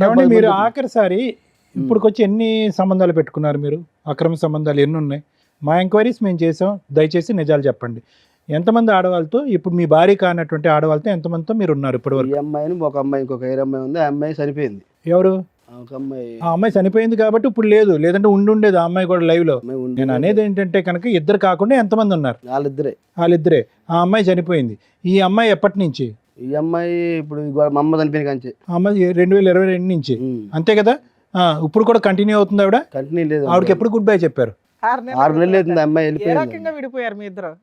ఏమండి మీరు ఆఖరిసారి ఇప్పుడుకొచ్చి ఎన్ని సంబంధాలు పెట్టుకున్నారు మీరు? అక్రమ సంబంధాలు ఎన్ని ఉన్నాయి? మా ఎంక్వైరీస్ మేము చేసాం, దయచేసి నిజాలు చెప్పండి. ఎంతమంది ఆడవాళ్ళతో, ఇప్పుడు మీ భార్య కానటువంటి ఆడవాళ్ళతో ఎంతమందితో మీరు ఉన్నారు ఇప్పటి ఈ వరకు? అమ్మాయిని ఒక అమ్మాయి ఇంకొక ఐదు అమ్మాయి ఉంది. ఆ అమ్మాయి చనిపోయింది. ఎవరు? ఒక అమ్మాయి ఆ అమ్మాయి చనిపోయింది కాబట్టి ఇప్పుడు లేదు, లేదంటే ఉండేది ఆ అమ్మాయి కూడా లైవ్ లో. అమ్మాయి ఉంది. నేను అనేది ఏంటంటే కనుక ఇద్దరు కాకుండా ఎంతమంది ఉన్నారు? వాళ్ళిద్దరే. ఆ అమ్మాయి చనిపోయింది. ఈ అమ్మాయి ఎప్పటి నుంచి? ఈ అమ్మాయి ఇప్పుడు మా అమ్మ చనిపోయిన కంచి. ఆ అమ్మాయి 2022 నుంచి, అంతే కదా? ఇప్పుడు కూడా కంటిన్యూ అవుతుంది ఆవిడ? కంటిన్యూ లేదు. ఆవిడకి ఎప్పుడు గుడ్ బై చెప్పారు? 6 నెలలు అవుతుంది. అమ్మాయి ఏ వెళ్ళిపోయింది. రకంగా విడిపోయారు మీ ఇద్దరు?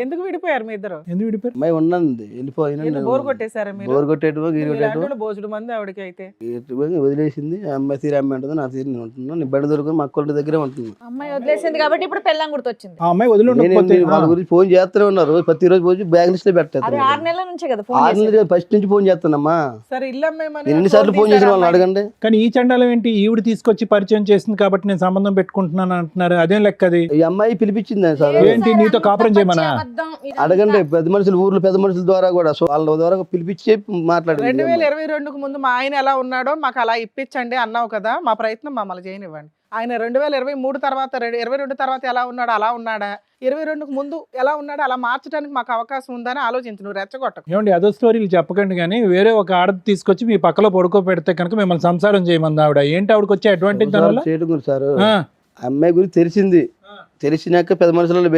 ఎందుకు విడిపోయారు మీ ఇద్దరు? ఎందుకు విడిపోయారు? అమ్మాయి ఉన్నది వెళ్ళిపోయిన బోర్ కొట్టేశారా మీరు? బోర్ కొట్టేటు గీరు కొట్టేటు మీలాంటి బోజుడు మంది ఆవిడకి అయితే. వదిలేసింది. ఆ అమ్మాయి తీరు అమ్మాయి ఉంటుంది, నా తీరు నేను ఉంటున్నాను. నీ బండి దొరుకుని మా అక్కల దగ్గరే ఉంటున్నాను. అమ్మాయి వదిలేసింది కాబట్టి ఇప్పుడు పెళ్ళం గుర్తొచ్చింది. ఆ అమ్మాయి వదిలి ఉండకపోతే వాళ్ళ గురించి ఫోన్ చేస్తూనే ఉన్నారు. ప్రతిరోజు పోయి బ్యాగ్ లిస్ట్ లో అది పెట్టారు. 6 నెలల నుంచే కదా 6 నెలలు ఫస్ట్ నుంచి ఫోన్ చేస్తానమ్మా. సరే ఇల్లు అమ్మేమని నేను ఎన్నిసార్లు ఫోన్ చేసిన వాళ్ళని అడగండి. కానీ ఈ చండాలం ఏంటి? ఈవిడ తీసుకొచ్చి పరిచయం చేసింది కాబట్టి నేను సంబంధం పెట్టుకుంటున్నాను అంటున్నారు. అదేం లెక్క అది? ఈ అమ్మాయి పిలిపించింది సార్. ఏంటి నీతో కాపురం చేయమనా? అడగండి. పెద్ద మనుషులు, ఊర్లో పెద్ద మనుషుల ద్వారా కూడా వాళ్ళ ద్వారా పిలిపించి మాట్లాడింది. 2022కు ముందు మా ఆయన ఎలా ఉన్నాడో మాకు అలా ఇప్పించండి అన్నావు కదా, మా ప్రయత్నం మమ్మల్ని చేయనివ్వండి. ఆయన 2023 తర్వాత 22 తర్వాత ఎలా ఉన్నాడో అలా ఉన్నాడా, 22కు ముందు ఎలా ఉన్నాడో అలా మార్చడానికి మాకు అవకాశం ఉందని ఆలోచించు. నువ్వు రెచ్చగొట్టకు. ఏమండి అదో స్టోరీలు చెప్పకండి. కానీ వేరే ఒక ఆడది తీసుకొచ్చి మీ పక్కలో పడుకోబెడితే కనుక మిమ్మల్ని సంసారం చేయమంది ఆవిడ. ఏంటి ఆవిడకి వచ్చే అడ్వాంటేజ్ దానివల్ల? చేయడం సార్. అమ్మాయి గురించి తెలిసింది. తెలిసినాక పెద్ద మనుషులను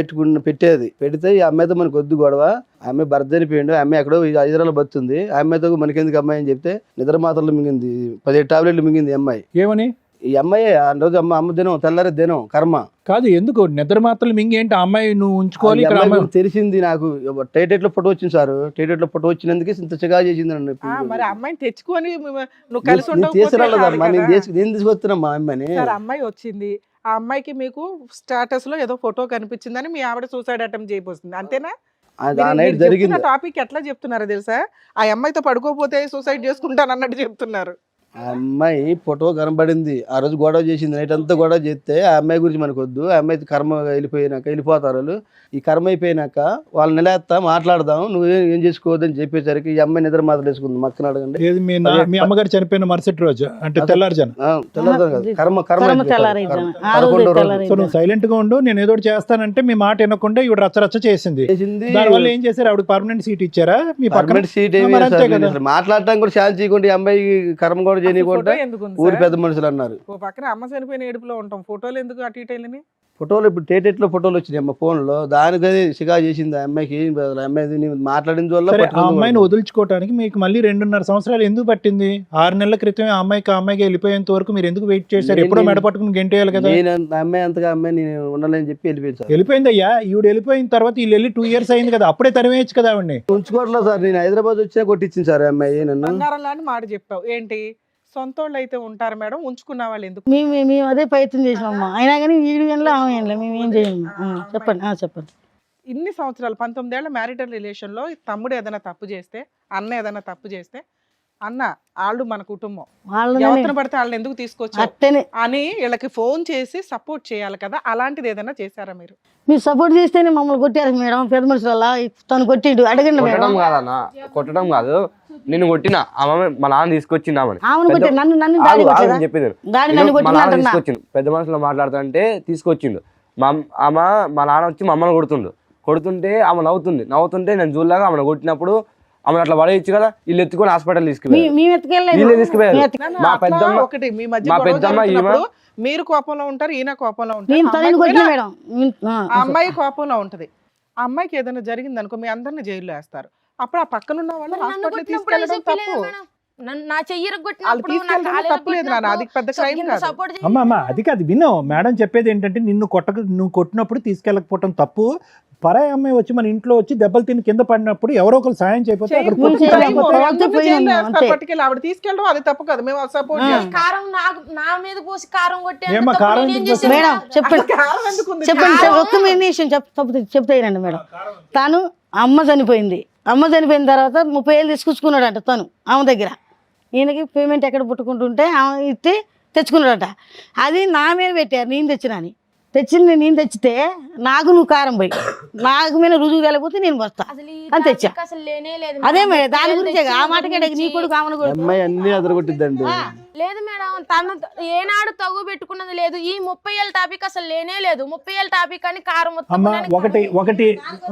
పెట్టేది. పెడితే ఈ అమ్మాయితో మనకు వద్దు గొడవ, అమ్మాయి భర్త చనిపోయిండు, అమ్మాయి ఎక్కడో హైదరాబాద్ బతుంది, ఆ అమ్మాయితో మనకెందుకు అమ్మాయి అని చెప్తే నిద్ర మాత్రలు మింగింది. 17 టాబ్లెట్లు మింగింది అమ్మాయి. ఏమని? ఈ అమ్మాయి ఆ రోజు అమ్మ దినం, తెల్లారి దినం కర్మ కాదు. ఎందుకు నిద్ర మాత్రలు మింగి ఏంటి? ఆ అమ్మాయి నువ్వు ఉంచుకోవాలి. ఇక్కడ అమ్మాయి తెలిసింది నాకు. టైటెట్ లో ఫోటో వచ్చింది సార్. టైటెట్ లో ఫోటో వచ్చినందుకు ఇంత చిగా చేసింది. మరి అమ్మాయిని తెచ్చుకొని నువ్వు కలిసి తీసుకురాలేదమ్మా. నేను తీసుకొస్తున్నామ్మా అమ్మాయిని. అమ్మాయి వచ్చింది, ఆ అమ్మాయికి మీకు స్టేటస్ లో ఏదో ఫోటో కనిపించిందని మీ ఆవిడ సూసైడ్ అటెంప్ట్ చేయబోతుంది, అంతేనా? జరిగింది. టాపిక్ ఎట్లా చెప్తున్నారో తెలుసా? ఆ అమ్మాయితో పడుకోపోతే సూసైడ్ చేసుకుంటాను అన్నట్టు చెప్తున్నారు. ఆ అమ్మాయి ఫోటో కనబడింది. ఆ రోజు గొడవ చేసింది. నైట్ అంతా గొడవ చేస్తే ఆ అమ్మాయి గురించి మనకు వద్దు, ఆ అమ్మాయి కర్మ వెళ్ళిపోతారు వాళ్ళు. ఈ కర్మ అయిపోయినాక వాళ్ళని నిలేస్తా మాట్లాడదాం, నువ్వు ఏం చేసుకోవద్దని చెప్పేసరికి ఈ అమ్మాయి నిద్ర మాత్రం వేసుకుంది. మక్కన అడగండి. మీ అమ్మగారు చనిపోయిన మరుసటి రోజు అంటే తెల్లారుజాను. సో నువ్వు సైలెంట్ గా ఉండు, నేను ఏదో చేస్తానంటే మీ మాట వినకుండా ఇవి రచ్చరచ్చ చేసింది. దానివల్ల ఏం చేశారు? ఆవిడ పర్మనెంట్ సీట్ ఇచ్చారా? మీ పర్మనెంట్ సీట్ మాట్లాడటం కూడా ఛాన్స్ చేయకుండా ఈ అమ్మాయి కర్మ కూడా చేయకుండా ఊరి పెద్ద మనుషులు అన్నారు. ఓ పక్కన అమ్మ చనిపోయిన ఏడుపులో ఉంటాం, ఫోటోలు ఎందుకు అటు ఇటు వెళ్ళని? ఫోటోలు ఇప్పుడు టేటెట్ లో ఫోటోలు వచ్చినాయి అమ్మ ఫోన్ లో. దానికది సిగా చేసింది ఆ అమ్మాయికి. అమ్మాయి మాట్లాడిన వల్ల ఆ అమ్మాయిని వదులుచుకోవడానికి మీకు మళ్ళీ 2.5 సంవత్సరాలు ఎందుకు పట్టింది? 6 నెలల క్రితమే ఆ అమ్మాయికి వెళ్ళిపోయేంత వరకు మీరు ఎందుకు వెయిట్ చేశారు? ఎప్పుడో మెడ పట్టుకుని గెంటేయాలి కదా. అమ్మాయి అంతగా అమ్మాయి నేను ఉండాలని చెప్పి వెళ్ళిపోయింది. వెళ్ళిపోయిందయ్యా. ఈవిడ వెళ్ళిపోయిన తర్వాత వీళ్ళు వెళ్ళి 2 years అయింది కదా, అప్పుడే తరివేయచ్చు కదా ఆవిడ్ని. ఉంచుకోవట్లేదు సార్. నేను హైదరాబాద్ వచ్చినా కొట్టించింది సార్ అమ్మాయి నన్ను. బంగారం లాంటి మాట చెప్పావు ఏంటి? సొంత వాళ్ళు అయితే ఉంటారు మేడం, ఉంచుకున్న వాళ్ళు ఎందుకు? మేము అదే ప్రయత్నం చేసినామమ్మా. అయినా కానీ వీడి గంటలో ఆమె మేము ఏం చేయము. చెప్పండి. ఇన్ని సంవత్సరాలు 19 ఏళ్ల మ్యారిటల్ రిలేషన్ లో తమ్ముడు ఏదైనా తప్పు చేస్తే, అన్న ఏదైనా తప్పు చేస్తే, అన్న వాళ్ళు మన కుటుంబం, ఎవరిని పడితే వాళ్ళని ఎందుకు తీసుకొచ్చారు అని వీళ్ళకి ఫోన్ చేసి సపోర్ట్ చేయాలి కదా. అలాంటిది ఏదైనా చేశారా మీరు? మీరు సపోర్ట్ చేస్తేనే మమ్మల్ని కొట్టారు మేడం. పెద్ద మనుషుల తను కొట్టిండు. అడగండి మేడం. కొట్టడం కాదన్నా, కొట్టడం కాదు. నేను కొట్టిన ఆమె మా నాన్న తీసుకొచ్చింది. తీసుకొచ్చిండు. పెద్ద మనుషులు మాట్లాడుతుంటే తీసుకొచ్చిండు. ఆమె మా నాన్న వచ్చి మమ్మల్ని కొడుతుంటే ఆమె నవ్వుతుంటే నేను చూడలాగా ఆమెను కొట్టినప్పుడు ఆమె అట్లా పడేయచ్చు కదా. వీళ్ళు ఎత్తుకొని హాస్పిటల్ తీసుకుపోయారు. మా పెద్దమ్మ మీరు కోపంలో ఉంటారు, ఈయన కోపంలో ఉంటారు, అమ్మాయి కోపంలో ఉంటది. ఆ అమ్మాయికి ఏదైనా జరిగింది అనుకో మీ అందరిని జైల్లో వేస్తారు. అప్పుడు ఆ పక్కన ఉన్న వాళ్ళు హాస్పిటల్ తీసుకెళ్ళడం తప్పు. అమ్మా అది కాదు, విను. మేడం చెప్పేది ఏంటంటే నువ్వు కొట్టినప్పుడు తీసుకెళ్ళకపోవటం తప్పు. పరాయి అమ్మాయి వచ్చి మన ఇంట్లో వచ్చి దెబ్బలు తిని కింద పడినప్పుడు ఎవరో ఒకరు సాయం చేయకపోతే ఆవిడ తీసుకెళ్ళడం అది తప్పు కదా. మేము సపోర్ట్ కారం నా మీద పోసి కారం చెప్తానండి మేడం. తను అమ్మ చనిపోయిన తర్వాత 30 ఏళ్ళు తీసుకొచ్చుకున్నాడంట తను ఆమె దగ్గర. ఈయనకి పేమెంట్ ఎక్కడ పుట్టుకుంటుంటే ఆమె ఇస్తే తెచ్చుకున్నాడట. అది నా మీద పెట్టారు, నేను తెచ్చినా అని. తెచ్చింది నేను తెచ్చితే నాకు నువ్వు కారం పోయి నాకు మీద రుజువు వెళ్ళకపోతే నేను వస్తా అసలు ఈ అని తెచ్చా. టాపిక్ అసలు లేనే లేదు అదే మేడం. మరి దాని పిల్లలు గురించే ఆ తెచ్చిన మాటకే నీ గురించి. కొడుకు ఆమెను కొడుకు అమ్మాయి అన్ని అదరగొట్టిద్దండి. లేదు మేడం, తను ఏనాడు తగు పెట్టుకున్నది లేదు. ఈ 30 ఏళ్ళ టాపిక్ అసలు లేనే లేదు. 30 ఏళ్ళ టాపిక్ అని కారం అమ్మ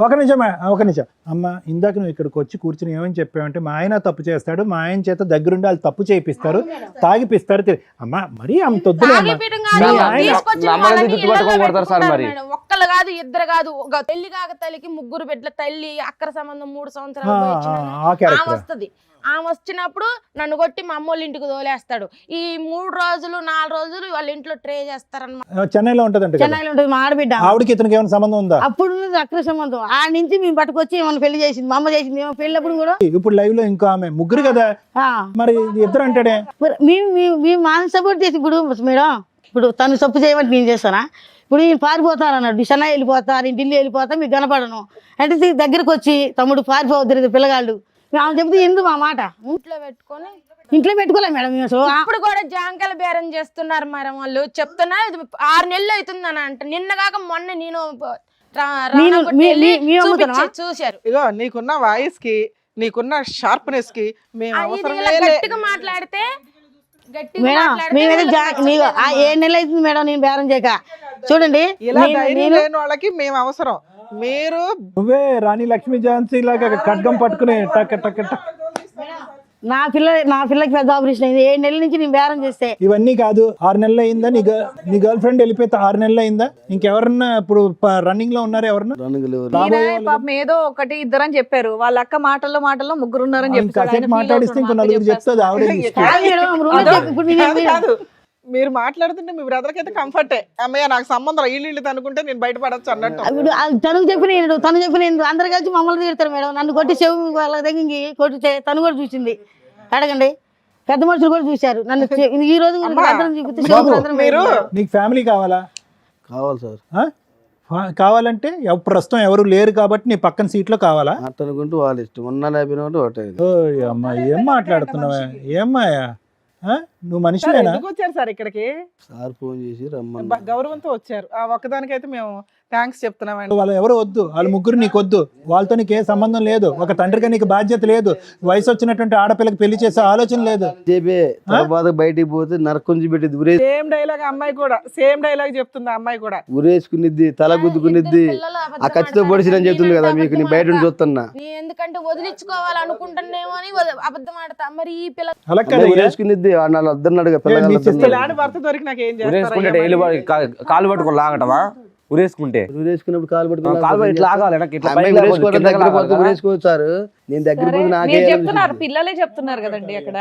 ఒక నిమిషం అమ్మ, ఇందాక నువ్వు ఇక్కడికి వచ్చి కూర్చుని ఏమని చెప్పావంటే మా ఆయన తప్పు చేస్తాడు, మా ఆయన చేత దగ్గరుండి వాళ్ళు తప్పు చేయిపిస్తారు, తాగిపిస్తారు. అమ్మ మరీ అంత వద్దులే అమ్మ. తాగిపీయడం కాదు, మీ ఆయన- తీసుకొచ్చిన నా అమ్మని వాళ్ళని ఎందుకు ఇళ్ళల్లో పట్టుకొని కొడతారు సార్ పెట్టుకుంటారు మరి? మేడం. ఒక్కళ్ళు కాదు, ఇద్దరు కాదు, ఒక తల్లి కాక తల్లికి 3 బిడ్డల తల్లి, అక్కర సంబంధం 3 సంవత్సరాలు పోయించిన ఆ ఆమె క్యారెక్టర్ వస్తుంది. ఆమె వచ్చినప్పుడు నన్ను కొట్టి మా అమ్మోళ్ళ ఇంటికి తోలేస్తాడు. ఈ 3 రోజులు 4 రోజులు వాళ్ళ ఇంట్లో ట్రే చేస్తారన్నమాట. చెన్నైలో ఉంటదంట కదా. చెన్నైలో ఉంటుంది మా ఆడబిడ్డ. ఆవిడకి ఇతనికి ఏమైనా సంబంధం ఉందా? అప్పుడు ఉన్నది అక్ర సంబంధం. ఆ నుంచి మేము పట్టుకొచ్చి ఏమన్నా పెళ్లి చేసింది, మా అమ్మ చేసింది. ఏమో పెళ్ళప్పుడు కూడా ఇప్పుడు లైవ్ లో ఇంకో ఆమె, ముగ్గురు కదా ఆ, మరి ఇద్దరు అంటాడే. మరి మేము మాని సపోర్ట్ చేసి ఇప్పుడు మేడం, ఇప్పుడు తను తప్పు చేయమంటే నేను చేస్తానా? ఇప్పుడు నేను పారిపోతానన్నాడు, చెన్నై వెళ్ళిపోతా, నేను ఢిల్లీ వెళ్ళిపోతా, మీకు కనపడను అంటే దగ్గరకు వచ్చి తమ్ముడు పారిపోవద్దు పిల్లగాళ్ళు ఆమె చెప్తే ఎందుకు మా మాట ఇంట్లో పెట్టుకొని ఇంట్లో పెట్టుకోలే మేడం మేము అసలు. ఇప్పుడు కూడా జాంకాయల బేరం చేస్తున్నారు మరి వాళ్ళు. చెప్తున్నా ఇది 6 నెలలు అవుతుందని అంట. నిన్న కాక మొన్న నేను చూశారు. ఇగో నీకున్న వాయిస్ కి నీకున్న షార్ప్నెస్ కి మేము అవసరం గట్టిగా మాట్లాడితే మేడం మేమైతే నీకు 7 నెలలు అవుతుంది మేడం నేను బేరం చేయక. చూడండి ఇలా ధైర్యం లేని వాళ్ళకి మేము అవసరం. మీరు నువ్వే రాణి లక్ష్మీ ఝాన్సీ లాగా ఖడ్గం పట్టుకుని టక్ టక్ టక్. నా పిల్లకి పెద్ద ఆపరేషన్ అయింది. 7 నెలల నుంచి నేను బేరం చేస్తే ఇవన్నీ కాదు. 6 నెలలు అయిందా నీ గర్ల్ ఫ్రెండ్ వెళ్ళిపోతే? 6 నెలలు అయిందా? ఇంకెవరన్నా ఇప్పుడు రన్నింగ్ లో ఉన్నారు? ఎవరన్నా పాపం ఏదో ఒకటి ఇద్దరని చెప్పారు. వాళ్ళ అక్క మాటల్లో ముగ్గురు ఉన్నారని కాసేపు మాట్లాడిస్తే ఇంకో నలుగురు చెప్తుంది ఆవిడే. కాదు మేడం, ఇప్పుడు కాదు, కాదు. మీరు మాట్లాడుతుంటే మీ బ్రదర్కి అయితే కంఫర్టే. అమ్మయ్య నాకు సంబంధం ఇల్లు అనుకుంటే నేను బయటపడచ్చు అన్నట్టు. ఇప్పుడు తను చెప్పిన అందరు కలిసి మమ్మల్ని తిడతారు మేడం. నన్ను కొట్టి చెవు వాళ్ళ దగ్గరికి కొట్టితే తను కూడా చూసింది. అడగండి, పెద్ద మనుషులు కూడా చూశారు నన్ను. ఈ రోజు అందరం చూపిస్తే చెవుకు అందరం మీరు నీకు ఫ్యామిలీ కావాలా? కావాలి సార్. కావాలంటే ప్రస్తుతం ఎవరు లేరు కాబట్టి నీ పక్కన సీట్లో కావాలా? అట్ట అనుకుంటూ వాళ్ళు ఇష్టం ఉన్నా లేకపోయినా ఒకటే. ఓ అమ్మా, ఏం మాట్లాడుతున్నావా? ఏమ్మాయా నువ్వు మనిషివేనా? ఎందుకు వచ్చారు సార్ ఇక్కడికి? సార్ ఫోన్ చేసి రమ్మని గౌరవంతో వచ్చారు. ఆ ఒక్కదానికైతే మేము థ్యాంక్స్ చెప్తున్నామండి. వాళ్ళు ఎవరు వద్దు, వాళ్ళు ముగ్గురు నీకు వద్దు. వాళ్ళతో నీకు ఏ సంబంధం లేదు. ఒక తండ్రిగా నీకు బాధ్యత లేదు. వయసు వచ్చినటువంటి ఆడపిల్లకి పెళ్లి చేసే ఆలోచన లేదు. చెప్పే తర్వాత బయటికి పోతే నరకొంచి పెట్టింది. సేమ్ డైలాగ్ అమ్మాయి కూడా సేమ్ డైలాగ్ చెప్తుంది. అమ్మాయి కూడా ఉరేసుకునిద్ది, తల గుద్దుకునిద్ది. ఆ ఖచ్చితంగా పొడిచినని చెప్తుంది కదా మీకు. నేను బయట నుంచి చూస్తున్నా. ఎందుకంటే వదిలించుకోవాలనుకుంటున్నానేమో అని అబద్ధం ఆడతా. మరి ఈ పిల్ల అలా కదా ఉరేసుకునిద్ది. వాళ్ళు అద్దరు ఇలాంటి భర్త దొరికి నాకు ఏం ఉరేసుకుంటే చేస్తారు? కాలు పట్టుకొని లాగటమా? ఉరేసుకుంటే ఉరేసుకున్నప్పుడు కాలు కాలు ఇట్లా ఆగాలి, వెనక్కి ఇట్లా పైకి ఉరేసుకోవచ్చు సార్. నేను దగ్గర పోతే నాకే చెప్తున్నారు, పిల్లలే చెప్తున్నారు కదండి అక్కడ.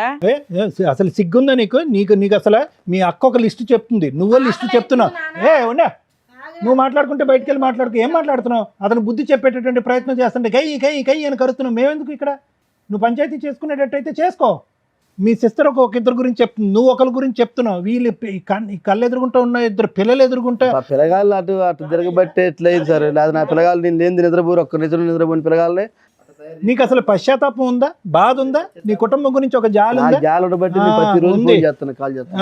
అసలు సిగ్గుందా నీకు? నీకు అసలు మీ అక్క ఒక లిస్టు చెప్తుంది, నువ్వు లిస్టు చెప్తున్నావు. ఉండా, నువ్వు మాట్లాడుకుంటే బయటకు వెళ్ళి మాట్లాడుకో. ఏం మాట్లాడుతున్నావు? అతను బుద్ధి చెప్పేటటువంటి ప్రయత్నం చేస్తుంటే కై అని కరుతున్నావు. మేమెందుకు ఇక్కడ? నువ్వు పంచాయతీ చేసుకునేటట్టయితే చేసుకో. మీ సిస్టర్ ఒక ఇద్దరు గురించి చెప్తుంది, నువ్వు ఒకరి గురించి చెప్తున్నావు. వీళ్ళు కళ్ళు ఎదురుగుంటా ఉన్న ఇద్దరు పిల్లలు ఎదురుగుంటా. పిల్లగాళ్ళు అటు తిరగబట్టే ఎట్లయింది సార్. లేదు నా పిల్లగాళ్ళు నేను లేని నిద్రపోరు, ఒక్క నిద్రపోయిన పిల్లగాళ్ళే. నీకు అసలు పశ్చాత్తాపం ఉందా? బాధ ఉందా? నీ కుటుంబం గురించి ఒక జాలి ఉందా? జాలు బట్టి ప్రతిరోజు చేస్తాను, కాల్ చేస్తాను.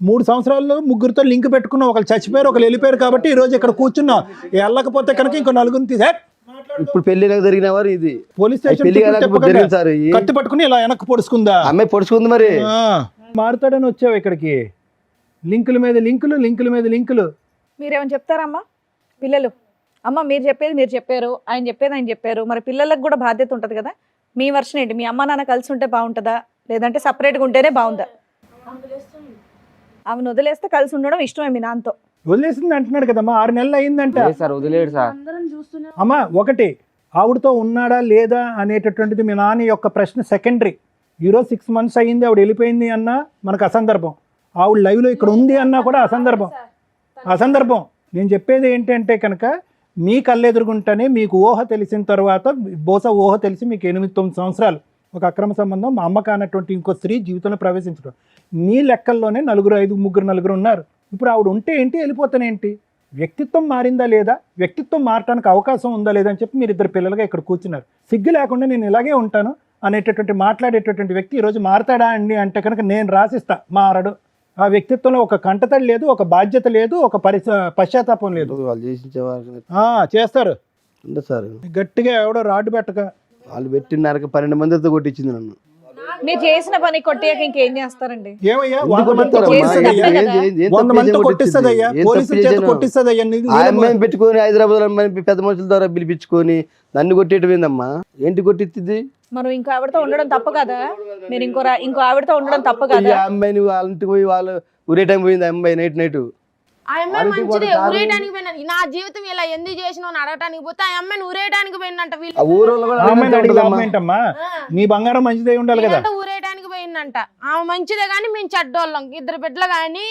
3 సంవత్సరాల్లో ముగ్గురితో లింక్ పెట్టుకున్నావు. ఒకరు చచ్చిపోయారు, ఒకరు వెళ్ళిపోయారు కాబట్టి ఈ రోజు ఇక్కడ కూర్చున్నావు. వెళ్ళకపోతే కనుక ఇంకో నలుగురిని తీసే. ఇప్పుడు పెళ్లిగా జరిగిన వారు ఇది పోలీస్ స్టేషన్ కత్తి పట్టుకుని ఇలా వెనక్కి పొడుచుకుందా? అమ్మాయి పొడుచుకుంది. మరి మారుతాడని వచ్చావు ఇక్కడికి. లింకుల మీద లింకులు. మీరేమని చెప్తారమ్మా? పిల్లలు అమ్మ మీరు చెప్పేది మీరు చెప్పారు, ఆయన చెప్పేది ఆయన చెప్పారు. మరి పిల్లలకు కూడా బాధ్యత ఉంటుంది కదా. మీ వర్షన్ ఏంటి? మీ అమ్మ నాన్న కలిసి ఉంటే బాగుంటుందా, లేదంటే సపరేట్గా ఉంటేనే బాగుందా? ఆమెను వదిలేస్తే కలిసి ఉండడం ఇష్టమే మీ నాన్నతో. వదిలేసింది అంటున్నాడు కదమ్మా. 6 నెలలు అయిందంట. సార్ వదిలేడు సార్. అమ్మా ఒకటి, ఆవిడతో ఉన్నాడా లేదా అనేటటువంటిది మీ నాన్న యొక్క ప్రశ్న సెకండరీ. ఈరోజు 6 months అయ్యింది, ఆవిడ వెళ్ళిపోయింది అన్నా మనకు అసందర్భం. ఆవిడ లైవ్లో ఇక్కడ ఉంది అన్నా కూడా అసందర్భం. నేను చెప్పేది ఏంటంటే కనుక మీ కళ్ళెదురుగుంటేనే మీకు ఊహ తెలిసిన తర్వాత, బహుశా ఊహ తెలిసి మీకు 8-9 సంవత్సరాలు ఒక అక్రమ సంబంధం, మా అమ్మ కానటువంటి ఇంకో స్త్రీ జీవితంలో ప్రవేశించడం. మీ లెక్కల్లోనే 4 ఉన్నారు. ఇప్పుడు ఆవిడ ఉంటే ఏంటి, వెళ్ళిపోతానేంటి? వ్యక్తిత్వం మారిందా లేదా, వ్యక్తిత్వం మారటానికి అవకాశం ఉందా లేదా అని చెప్పి మీరు 2 పిల్లలుగా ఇక్కడ కూర్చున్నారు. సిగ్గు లేకుండా నేను ఇలాగే ఉంటాను అనేటటువంటి మాట్లాడేటటువంటి వ్యక్తి ఈరోజు మారతాడా అండి అంటే కనుక నేను రాసిస్తా, మారడు ఆ వ్యక్తిత్వంలో ఒక కంటతడి లేదు, ఒక బాధ్యత లేదు, ఒక పశ్చాత్తాపం లేదు. వాళ్ళు చేసించేవారు చేస్తారు అంటే సార్ గట్టిగా ఎవడో రాడ్డు పెట్టక. వాళ్ళు పెట్టినారక 12 మందితో కొట్టించింది నన్ను. మీరు చేసిన పని కొట్టాక ఇంకేం చేస్తారండి? ఏమయ్యా ఎందుకు 100 మందితో కొట్టిస్తారమ్మా? కొట్టిస్తారు కదా. 100 మందితో కొట్టిస్తుందయ్యా, పోలీసుల చేత కొట్టిస్తుందయ్యా. ఆ అమ్మాయిని పెట్టుకొని హైదరాబాద్ అమ్మాయిని పెద్ద మనుషుల ద్వారా పిలిపించుకొని నన్ను కొట్టేయటం ఏందమ్మా? ఏంటి కొట్టిద్ది? మనం ఇంకో ఆవిడతో ఉండడం తప్పు కదా? మీరు ఇంకో ఆవిడతో ఉండడం తప్పు ఈ కదా? అమ్మాయిని వాళ్ళ ఇంటికి పోయి వాళ్ళు ఊరే టైం పోయింది ఆ అమ్మాయి నైట్ ఆ అమ్మాయి మంచిదే, ఊరేయడానికి పోయినా. నా జీవితం ఇలా ఎందుకు చేసినావు అని అడగటానికి పోతే ఆ అమ్మాయిని ఊరేయడానికి పోయిందంట. ఆ ఊరోళ్ళు కూడా ఆ అమ్మాయిని అడిగి ఉంటుందమ్మా. లాభం ఏంటమ్మా? నీ బంగారం మంచిదే ఉండాలి కదా. ఊరేయడానికి పోయిందంట. ఆమె మంచిదే కానీ మేము చెడ్డోళ్ళం. 2 బిడ్డలు కానీ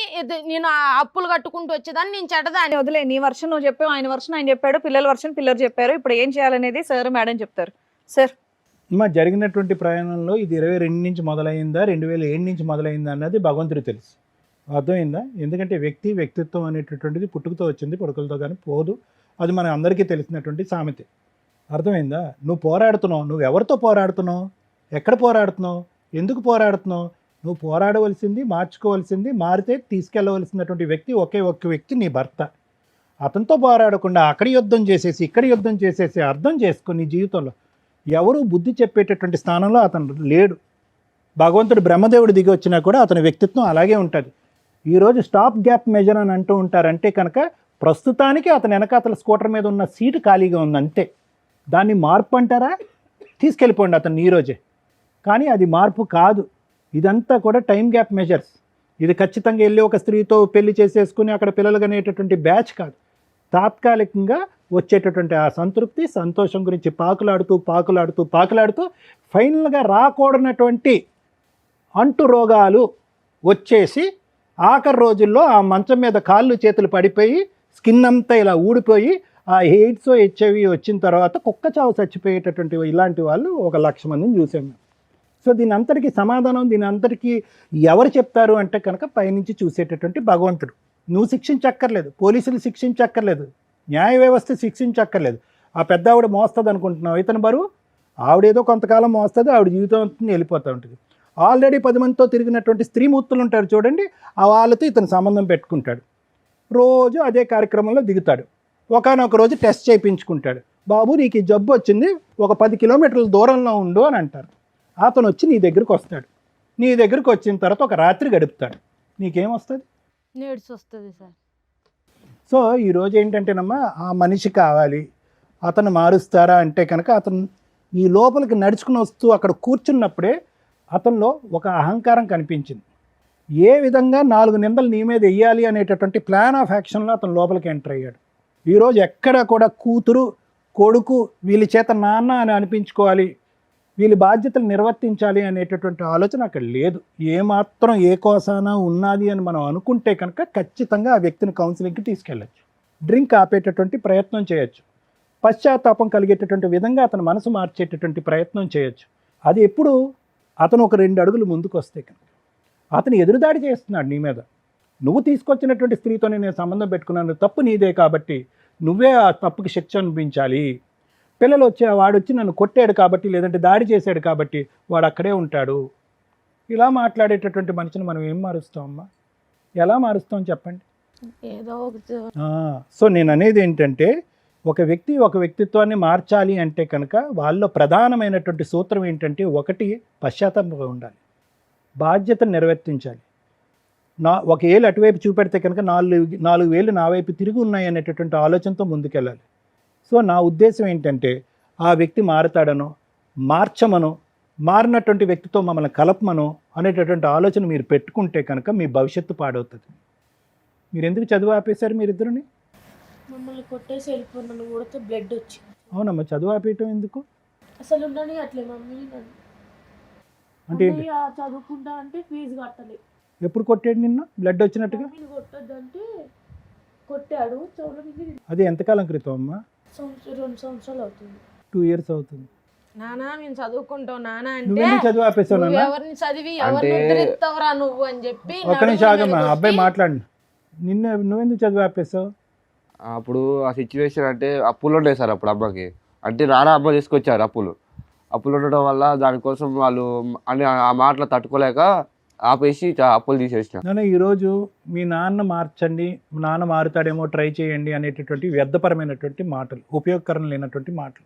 నేను ఆ అప్పులు కట్టుకుంటూ వచ్చేదాన్ని, నేను చెడ్డదాన్ని. వదిలే, నీ వర్షన్ నువ్వు చెప్పావు, ఆయన వర్షన్ ఆయన చెప్పాడు, పిల్లల వర్షన్ పిల్లలు చెప్పారు. ఇప్పుడు ఏం చేయాలనేది సార్ మేడం చెప్తారు. సార్ అమ్మా, జరిగినటువంటి ప్రయాణంలో ఇది 22 నుంచి మొదలైందా 2007 నుంచి మొదలైందా అన్నది భగవంతుడికి తెలుసు. అర్థమైందా? ఎందుకంటే వ్యక్తిత్వం అనేటటువంటిది పుట్టుకతో వచ్చింది, పుట్టుకలతో కానీ పోదు. అది మన అందరికీ తెలిసినటువంటి సామెత. అర్థమైందా? నువ్వు పోరాడుతున్నావు, నువ్వు ఎవరితో పోరాడుతున్నావు, ఎక్కడ పోరాడుతున్నావు, ఎందుకు పోరాడుతున్నావు? నువ్వు పోరాడవలసింది, మార్చుకోవాల్సింది, మారితే తీసుకెళ్ళవలసినటువంటి వ్యక్తి ఒకే ఒక్క వ్యక్తి, నీ భర్త. అతనితో పోరాడకుండా అక్కడ యుద్ధం చేసేసి ఇక్కడ యుద్ధం చేసేసి అర్థం చేసుకో. నీ జీవితంలో ఎవరు బుద్ధి చెప్పేటటువంటి స్థానంలో అతను లేడు. భగవంతుడు బ్రహ్మదేవుడు దిగి వచ్చినా కూడా అతని వ్యక్తిత్వం అలాగే ఉంటుంది. ఈరోజు స్టాప్ గ్యాప్ మెజర్ అని అంటూ ఉంటారంటే కనుక ప్రస్తుతానికి అతని వెనకాతల స్కూటర్ మీద ఉన్న సీటు ఖాళీగా ఉంది అంతే. దాన్ని మార్పు అంటారా? తీసుకెళ్ళిపోండి అతను ఈరోజే. కానీ అది మార్పు కాదు. ఇదంతా కూడా టైం గ్యాప్ మెజర్స్. ఇది ఖచ్చితంగా వెళ్ళి ఒక స్త్రీతో పెళ్లి చేసేసుకుని అక్కడ పిల్లలు కనేటటువంటి బ్యాచ్ కాదు. తాత్కాలికంగా వచ్చేటటువంటి ఆ సంతృప్తి, సంతోషం గురించి పాకులాడుతూ ఫైనల్గా రాకూడనటువంటి అంటు రోగాలు వచ్చేసి ఆఖరి రోజుల్లో ఆ మంచం మీద కాళ్ళు చేతులు పడిపోయి స్కిన్ అంతా ఇలా ఊడిపోయి ఆ ఎయిడ్స్ హెచ్ఐవి వచ్చిన తర్వాత కుక్క చావు చచ్చిపోయేటటువంటి ఇలాంటి వాళ్ళు 1,00,000 మందిని చూసాము. సో దీని అంతటికీ సమాధానం, దీని అంతటికీ ఎవరు చెప్తారు అంటే కనుక పైనుంచి చూసేటటువంటి భగవంతుడు. నువ్వు శిక్షించక్కర్లేదు, పోలీసులు శిక్షించక్కర్లేదు, న్యాయ వ్యవస్థ శిక్షించక్కర్లేదు. ఆ పెద్ద ఆవిడ మోస్తుంది అనుకుంటున్నావు ఇతను బరువు? ఆవిడేదో కొంతకాలం మోస్తుంది, ఆవిడ జీవితం అంతా వెళ్ళిపోతూ ఉంటుంది. ఆల్రెడీ 10 మందితో తిరిగినటువంటి స్త్రీమూర్తులు ఉంటారు చూడండి, ఆ వాళ్ళతో ఇతను సంబంధం పెట్టుకుంటాడు. రోజు అదే కార్యక్రమంలో దిగుతాడు. ఒకనొక రోజు టెస్ట్ చేయించుకుంటాడు. బాబు నీకు ఈ జబ్బు వచ్చింది, ఒక 10 కిలోమీటర్ల దూరంలో ఉండు అని అంటారు. అతను వచ్చి నీ దగ్గరికి వస్తాడు. నీ దగ్గరికి వచ్చిన తర్వాత ఒక రాత్రి గడుపుతాడు. నీకేమొస్తుంది? నేడ్స్ వస్తుంది సార్. సో ఈరోజు ఏంటంటేనమ్మా, ఆ మనిషి కావాలి, అతను మారుస్తారా అంటే కనుక అతను ఈ లోపలికి నడుచుకుని వస్తూ అక్కడ కూర్చున్నప్పుడే అతనిలో ఒక అహంకారం కనిపించింది. ఏ విధంగా 4 నిందలు నీ మీద వెయ్యాలి అనేటటువంటి ప్లాన్ ఆఫ్ యాక్షన్లో అతను లోపలికి ఎంటర్ అయ్యాడు. ఈరోజు ఎక్కడ కూడా కూతురు కొడుకు వీళ్ళ చేత నాన్న అని అనిపించుకోవాలి, వీళ్ళ బాధ్యతలు నిర్వర్తించాలి అనేటటువంటి ఆలోచన అక్కడ లేదు. ఏమాత్రం ఏ కోసానా ఉన్నది అని మనం అనుకుంటే కనుక ఖచ్చితంగా ఆ వ్యక్తిని కౌన్సిలింగ్కి తీసుకెళ్ళచ్చు, డ్రింక్ ఆపేటటువంటి ప్రయత్నం చేయొచ్చు, పశ్చాత్తాపం కలిగేటటువంటి విధంగా అతని మనసు మార్చేటటువంటి ప్రయత్నం చేయొచ్చు. అది ఎప్పుడు అతను ఒక 2 అడుగులు ముందుకు వస్తే కనుక. అతను ఎదురుదాడి చేస్తున్నాడు నీ మీద. నువ్వు తీసుకొచ్చినటువంటి స్త్రీతోనే నేను సంబంధం పెట్టుకున్నాను, తప్పు నీదే కాబట్టి నువ్వే ఆ తప్పుకి శిక్ష అనిపించాలి. పిల్లలు వాడొచ్చి నన్ను కొట్టాడు కాబట్టి, లేదంటే దాడి చేశాడు కాబట్టి వాడు అక్కడే ఉంటాడు. ఇలా మాట్లాడేటటువంటి మనిషిని మనం ఏం మారుస్తామమ్మా? ఎలా మారుస్తాం చెప్పండి? ఏదో ఒకటి. సో నేను అనేది ఏంటంటే, ఒక వ్యక్తిత్వాన్ని మార్చాలి అంటే కనుక వాళ్ళలో ప్రధానమైనటువంటి సూత్రం ఏంటంటే, 1 పశ్చాత్తాపం ఉండాలి, బాధ్యతను నిర్వర్తించాలి. ఒక ఏళ్ళు అటువైపు చూపెడితే కనుక 4 వేలు నా వైపు తిరిగి ఉన్నాయి అనేటటువంటి ఆలోచనతో ముందుకెళ్ళాలి. సో నా ఉద్దేశం ఏంటంటే, ఆ వ్యక్తి మారతాడనో మార్చమనో మారినటువంటి వ్యక్తితో మమ్మల్ని కలపమనో అనేటటువంటి ఆలోచన మీరు పెట్టుకుంటే కనుక మీ భవిష్యత్తు పాడవుతుంది. మీరు ఎందుకు చదువు ఆపేశారు మీరిద్దరుని? మమ్మల్ని కొట్టేసి వెళ్ళిపోయినాను, కొడితే బ్లడ్ వచ్చి. అవునమ్మా, చదువు ఆపేయటం ఎందుకు? అసలు ఉండని అట్లే మమ్మీ నన్ను అంటే ఏంటి? చదువుకుంటా అంటే ఫీజు కట్టలే. ఎప్పుడు కొట్టాడు నిన్ను బ్లడ్ వచ్చినట్టుగా? మమ్మీని కొట్టొద్దంటే కొట్టాడు. చెవుల మీద. అది ఎంతకాలం క్రితం అమ్మా? 2 సంవత్సరాలు అవుతుంది. 2 years అవుతుంది. నానా మేము చదువుకుంటాం నానా అంటే, నువ్వెందుకు చదువు ఆపేసావు నాన్న? ఎవరిని చదివి ఎవరిని ఉద్ధరిస్తావురా నువ్వు అని చెప్పి ఒక్క నిమిషం ఆగమ్మా, అబ్బాయి మాట్లాడు. నువ్వెందుకు చదువు ఆపేసావు? అప్పుడు ఆ సిచ్యువేషన్ అంటే అప్పులు ఉండేది సార్ అప్పుడు అమ్మకి. అంటే నాన్న అమ్మ తీసుకొచ్చారు అప్పులు ఉండడం వల్ల దానికోసం వాళ్ళు అని ఆ మాటలు తట్టుకోలేక ఆపేసి అప్పులు తీసేసిన. నాన్న ఈరోజు మీ నాన్న మార్చండి, నాన్న మారుతాడేమో ట్రై చేయండి అనేటటువంటి వ్యర్థపరమైనటువంటి మాటలు, ఉపయోగకరం లేనటువంటి మాటలు.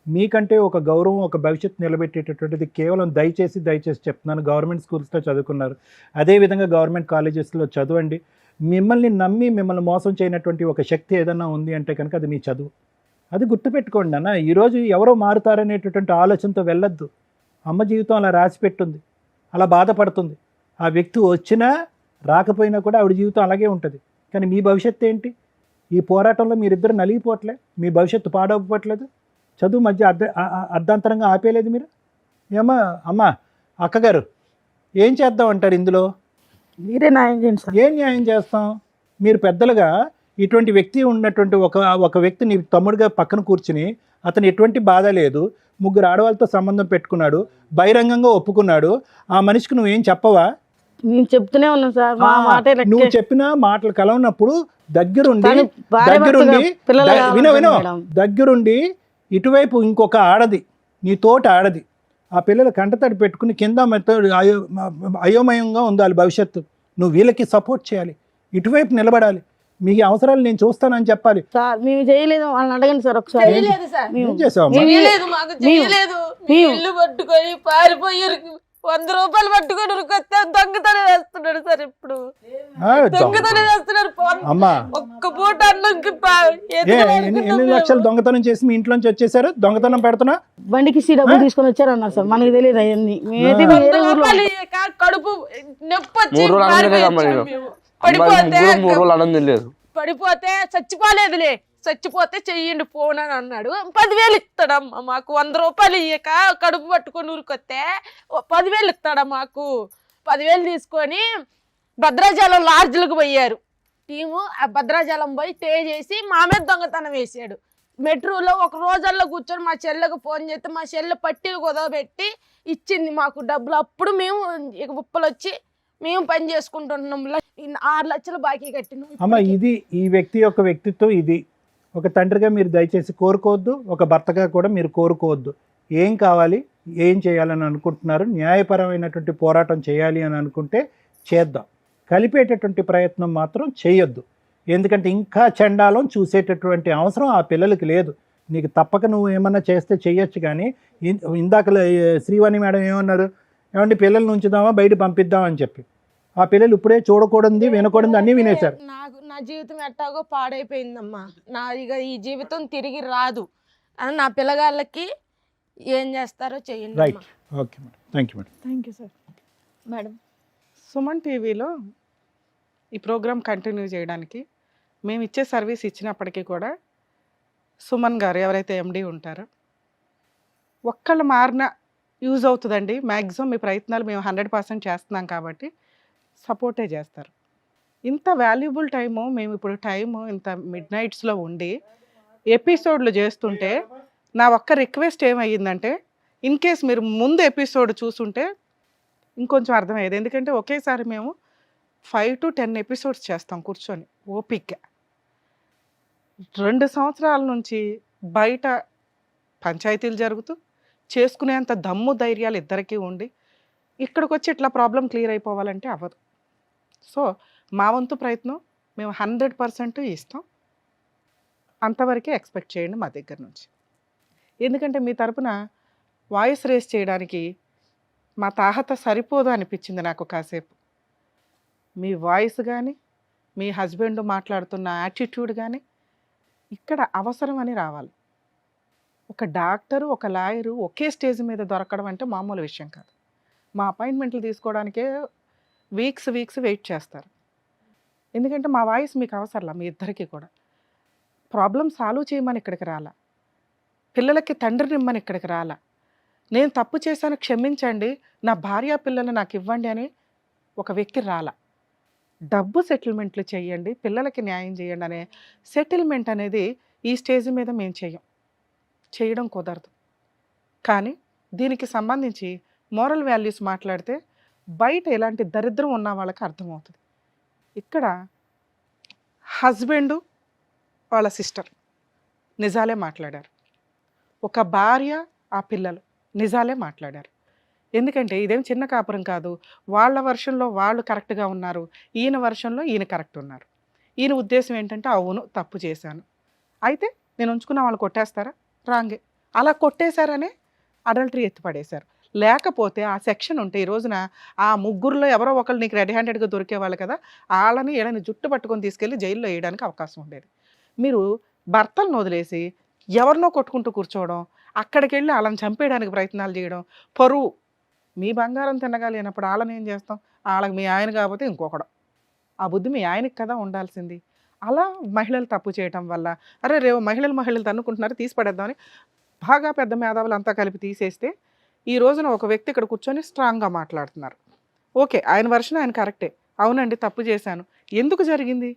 మీకంటే ఒక గౌరవం, ఒక భవిష్యత్తు నిలబెట్టేటటువంటిది కేవలం దయచేసి చెప్తున్నాను, గవర్నమెంట్ స్కూల్స్లో చదువుకున్నారు, అదేవిధంగా గవర్నమెంట్ కాలేజెస్లో చదవండి. మిమ్మల్ని నమ్మి మిమ్మల్ని మోసం చేయనటువంటి ఒక శక్తి ఏదన్నా ఉంది అంటే కనుక అది మీ చదువు. అది గుర్తుపెట్టుకోండి అన్న. ఈరోజు ఎవరో మారుతారనేటటువంటి ఆలోచనతో వెళ్ళొద్దు. అమ్మ జీవితం అలా రాసిపెట్టుంది, అలా బాధపడుతుంది. ఆ వ్యక్తి వచ్చినా రాకపోయినా కూడా ఆవిడ జీవితం అలాగే ఉంటుంది. కానీ మీ భవిష్యత్తు ఏంటి? ఈ పోరాటంలో మీరిద్దరు నలిగిపోవట్లే, మీ భవిష్యత్తు పాడవట్లేదు, చదువు మధ్య అర్ధాంతరంగా ఆపేయలేదు మీరు. ఏమా అమ్మా, అక్కగారు ఏం చేద్దాం అంటారు ఇందులో? మీరే న్యాయం చేయండి సార్. ఏం న్యాయం చేస్తాం? మీరు పెద్దలుగా ఇటువంటి వ్యక్తి ఉన్నటువంటి ఒక వ్యక్తి నీ తమ్ముడిగా పక్కన కూర్చుని, అతను ఎటువంటి బాధ లేదు, 3 ఆడవాళ్ళతో సంబంధం పెట్టుకున్నాడు, బహిరంగంగా ఒప్పుకున్నాడు, ఆ మనిషికి నువ్వేం చెప్పవా? నేను చెప్తూనే ఉన్నాను సార్, మా మాట నువ్వు చెప్పిన మాటలు కలవనప్పుడు దగ్గరుండి పిల్లలు వినో దగ్గరుండి ఇటువైపు ఇంకొక ఆడది, నీ తోట ఆడది, ఆ పిల్లలు కంటతడి పెట్టుకుని కింద అయోమయంగా ఉండాలి భవిష్యత్తు. నువ్వు వీళ్ళకి సపోర్ట్ చేయాలి, ఇటువైపు నిలబడాలి, మీ అవసరాలు నేను చూస్తానని చెప్పాలి. సార్ మేము చేయలేదు, వాళ్ళని అడగండి సార్ ఒకసారి. చేయలేదు సార్, ఏం చేసావమ్మా? చేయలేదు, మాకు చేయలేదు. ఇల్లు పట్టుకొని పారిపోయి 100 రూపాయలు పట్టుకొని ఉరికొస్తే దొంగతనం వేస్తున్నాడు సార్. ఇప్పుడు దొంగతనం వేస్తున్నాడు. అమ్మా ఒక్క పూట అన్నంకి ఎన్ని లక్షలు దొంగతనం చేసి మీ ఇంట్లోంచి వచ్చేసారు? దొంగతనం పెడుతున్నా బండికి డబ్బులు తీసుకొని వచ్చారు అన్నారు సార్, మనకి తెలియదు అవన్నీ. కడుపు నొప్పి వచ్చి 3 రోజులు అన్నం లేదు. పడిపోతే చచ్చిపోలేదులే, చచ్చిపోతే చెయ్యండి ఫోన్ అని అన్నాడు. 10,000 ఇస్తాడమ్మా మాకు. 100 రూపాయలు ఇయ్యక కడుపు పట్టుకొని ఊరికొస్తే 10,000 ఇస్తాడా మాకు. 10,000 తీసుకొని భద్రాచలం లాడ్జ్లకు పోయారు టీము. ఆ భద్రాచలం పోయి స్టే చేసి మా మీద దొంగతనం వేసాడు. మెట్రోలో ఒక రోజల్లో కూర్చొని మా చెల్లెకు ఫోన్ చేస్తే మా చెల్లె పట్టీలు కుదవబెట్టి ఇచ్చింది మాకు డబ్బులు. అప్పుడు మేము ఇక ఉప్పలు వచ్చి మేము పని చేసుకుంటున్నాం. 6 లక్షలు బాకీ కట్టినాం. అమ్మ ఇది ఈ వ్యక్తి యొక్క వ్యక్తిత్వం ఇది. ఒక తండ్రిగా మీరు దయచేసి కోరుకోవద్దు, ఒక భర్తగా కూడా మీరు కోరుకోవద్దు. ఏం కావాలి, ఏం చేయాలని అనుకుంటున్నారు, న్యాయపరమైనటువంటి పోరాటం చేయాలి అని అనుకుంటే చేద్దాం, కలిపేటటువంటి ప్రయత్నం మాత్రం చేయొద్దు. ఎందుకంటే ఇంకా చండాలం చూసేటటువంటి అవసరం ఆ పిల్లలకి లేదు. నీకు తప్పక నువ్వు ఏమన్నా చేస్తే చెయ్యొచ్చు. కానీ ఇందాక శ్రీవాణి మేడం ఏమన్నారు, ఏమంటే పిల్లల్ని ఉంచుదామా బయట పంపిద్దాం అని చెప్పి, ఆ పిల్లలు ఇప్పుడే చూడకూడదు వినకూడదు అన్నీ వినేశారు. నా జీవితం ఎట్టాగో పాడైపోయిందమ్మా. నా ఇక ఈ జీవితం తిరిగి రాదు అని నా పిల్లగాళ్ళకి ఏం చేస్తారో చేయండి. Right, okay madam, thank you madam. Thank you sir. Madam, Suman టీవీలో ఈ ప్రోగ్రామ్ కంటిన్యూ చేయడానికి మేము ఇచ్చే సర్వీస్ ఇచ్చినప్పటికీ కూడా సుమన్ గారు ఎవరైతే ఎండి ఉంటారో ఒక్కళ్ళు మారిన యూజ్ అవుతుందండి. మ్యాక్సిమం మీ ప్రయత్నాలు మేము 100% చేస్తున్నాం కాబట్టి సపోర్టే చేస్తారు. ఇంత వాల్యుబుల్ టైము మేము ఇప్పుడు ఇంత మిడ్ నైట్స్లో ఉండి ఎపిసోడ్లు చేస్తుంటే నా ఒక్క రిక్వెస్ట్ ఏమయ్యిందంటే, ఇన్ కేస్ మీరు ముందు ఎపిసోడ్ చూసుంటే ఇంకొంచెం అర్థమయ్యేది. ఎందుకంటే ఒకేసారి మేము 5 to 10 ఎపిసోడ్స్ చేస్తాం కూర్చొని ఓపిక్గా. 2 సంవత్సరాల నుంచి బయట పంచాయతీలు జరుగుతూ చేసుకునేంత దమ్ము ధైర్యాలు ఇద్దరికీ ఉండి ఇక్కడికి వచ్చి ఇట్లా ప్రాబ్లం క్లియర్ అయిపోవాలంటే అవ్వదు. సో మా వంతు ప్రయత్నం మేము 100% ఇస్తాం. అంతవరకే ఎక్స్పెక్ట్ చేయండి మా దగ్గర నుంచి. ఎందుకంటే మీ తరపున వాయిస్ రేస్ చేయడానికి మా తాహత సరిపోదు అనిపించింది నాకు కాసేపు. మీ వాయిస్ కానీ, మీ హస్బెండ్ మాట్లాడుతున్న యాటిట్యూడ్ కానీ ఇక్కడ అవసరం అని రావాలి. ఒక డాక్టరు, ఒక లాయరు ఒకే స్టేజ్ మీద దొరకడం అంటే మామూలు విషయం కాదు. మా అపాయింట్మెంట్లు తీసుకోవడానికే వీక్స్ వెయిట్ చేస్తారు. ఎందుకంటే మా వాయిస్ మీకు అవసరంలా. మీ ఇద్దరికీ కూడా ప్రాబ్లం సాల్వ్ చేయమని ఇక్కడికి రాలా, పిల్లలకి తండ్రిని ఇమ్మని ఇక్కడికి రాలా, నేను తప్పు చేశాను క్షమించండి నా భార్య పిల్లలు నాకు ఇవ్వండి అని ఒక వ్యక్తి రాలా. డబ్బు సెటిల్మెంట్లు చేయండి, పిల్లలకి న్యాయం చేయండి అనే సెటిల్మెంట్ అనేది ఈ స్టేజ్ మీద మేము చేయడం కుదరదు. కానీ దీనికి సంబంధించి మోరల్ వాల్యూస్ మాట్లాడితే బయట ఎలాంటి దరిద్రం ఉన్న వాళ్ళకి అర్థమవుతుంది. ఇక్కడ హస్బెండు వాళ్ళ సిస్టర్ నిజాలే మాట్లాడారు, ఒక భార్య ఆ పిల్లలు నిజాలే మాట్లాడారు. ఎందుకంటే ఇదేం చిన్న కాపురం కాదు. వాళ్ళ వర్షన్‌లో వాళ్ళు కరెక్ట్‌గా ఉన్నారు. ఈయన వర్షన్‌లో ఈయన కరెక్ట్ ఉన్నారు. ఈయన ఉద్దేశ్యం ఏంటంటే అవును తప్పు చేశాను. అయితే నేను ఉంచుకున్న వాళ్ళు కొట్టేస్తారా? రాంగే. అలా కొట్టేశారనే అడల్టరీ ఎత్తిపడేశారు. లేకపోతే ఆ సెక్షన్ ఉంటే ఈ రోజున ఆ ముగ్గురులో ఎవరో ఒకళ్ళు నీకు రెడీ హ్యాండెడ్‌గా దొరికేవాళ్ళు కదా! ఆళ్ళని ఈళ్ళని జుట్టు పట్టుకొని తీసుకెళ్ళి జైల్‌లో ఎయడానికి అవకాశం ఉండేది. మీరు భర్తలను వదిలేసి ఎవరినో కొట్టుకుంటూ కూర్చోవడం, అక్కడికెళ్ళి ఆళ్ళని చంపేయడానికి ప్రయత్నాలు చేయడం, పరువు. మీ బంగారం తిన్నగా లేనప్పుడు ఆళ్ళని ఏం చేస్తాం? ఆళ్ళకి మీ ఆయన కాకపోతే ఇంకొకడు. ఆ బుద్ధి మీ ఆయనకి కదా ఉండాల్సింది. అలా మహిళలు తప్పు చేయటం వల్ల అరే రేపు మహిళలు తన్నుకుంటున్నారు తీసి పడేద్దామని బాగా పెద్ద మేధావులంతా కలిపి తీసేస్తే ఈ రోజున ఒక వ్యక్తి ఇక్కడ కూర్చొని స్ట్రాంగ్‌గా మాట్లాడుతున్నారు. ఓకే. ఆయన వర్షన్ ఆయన కరెక్టే. అవునండి తప్పు చేశాను. ఎందుకు జరిగింది?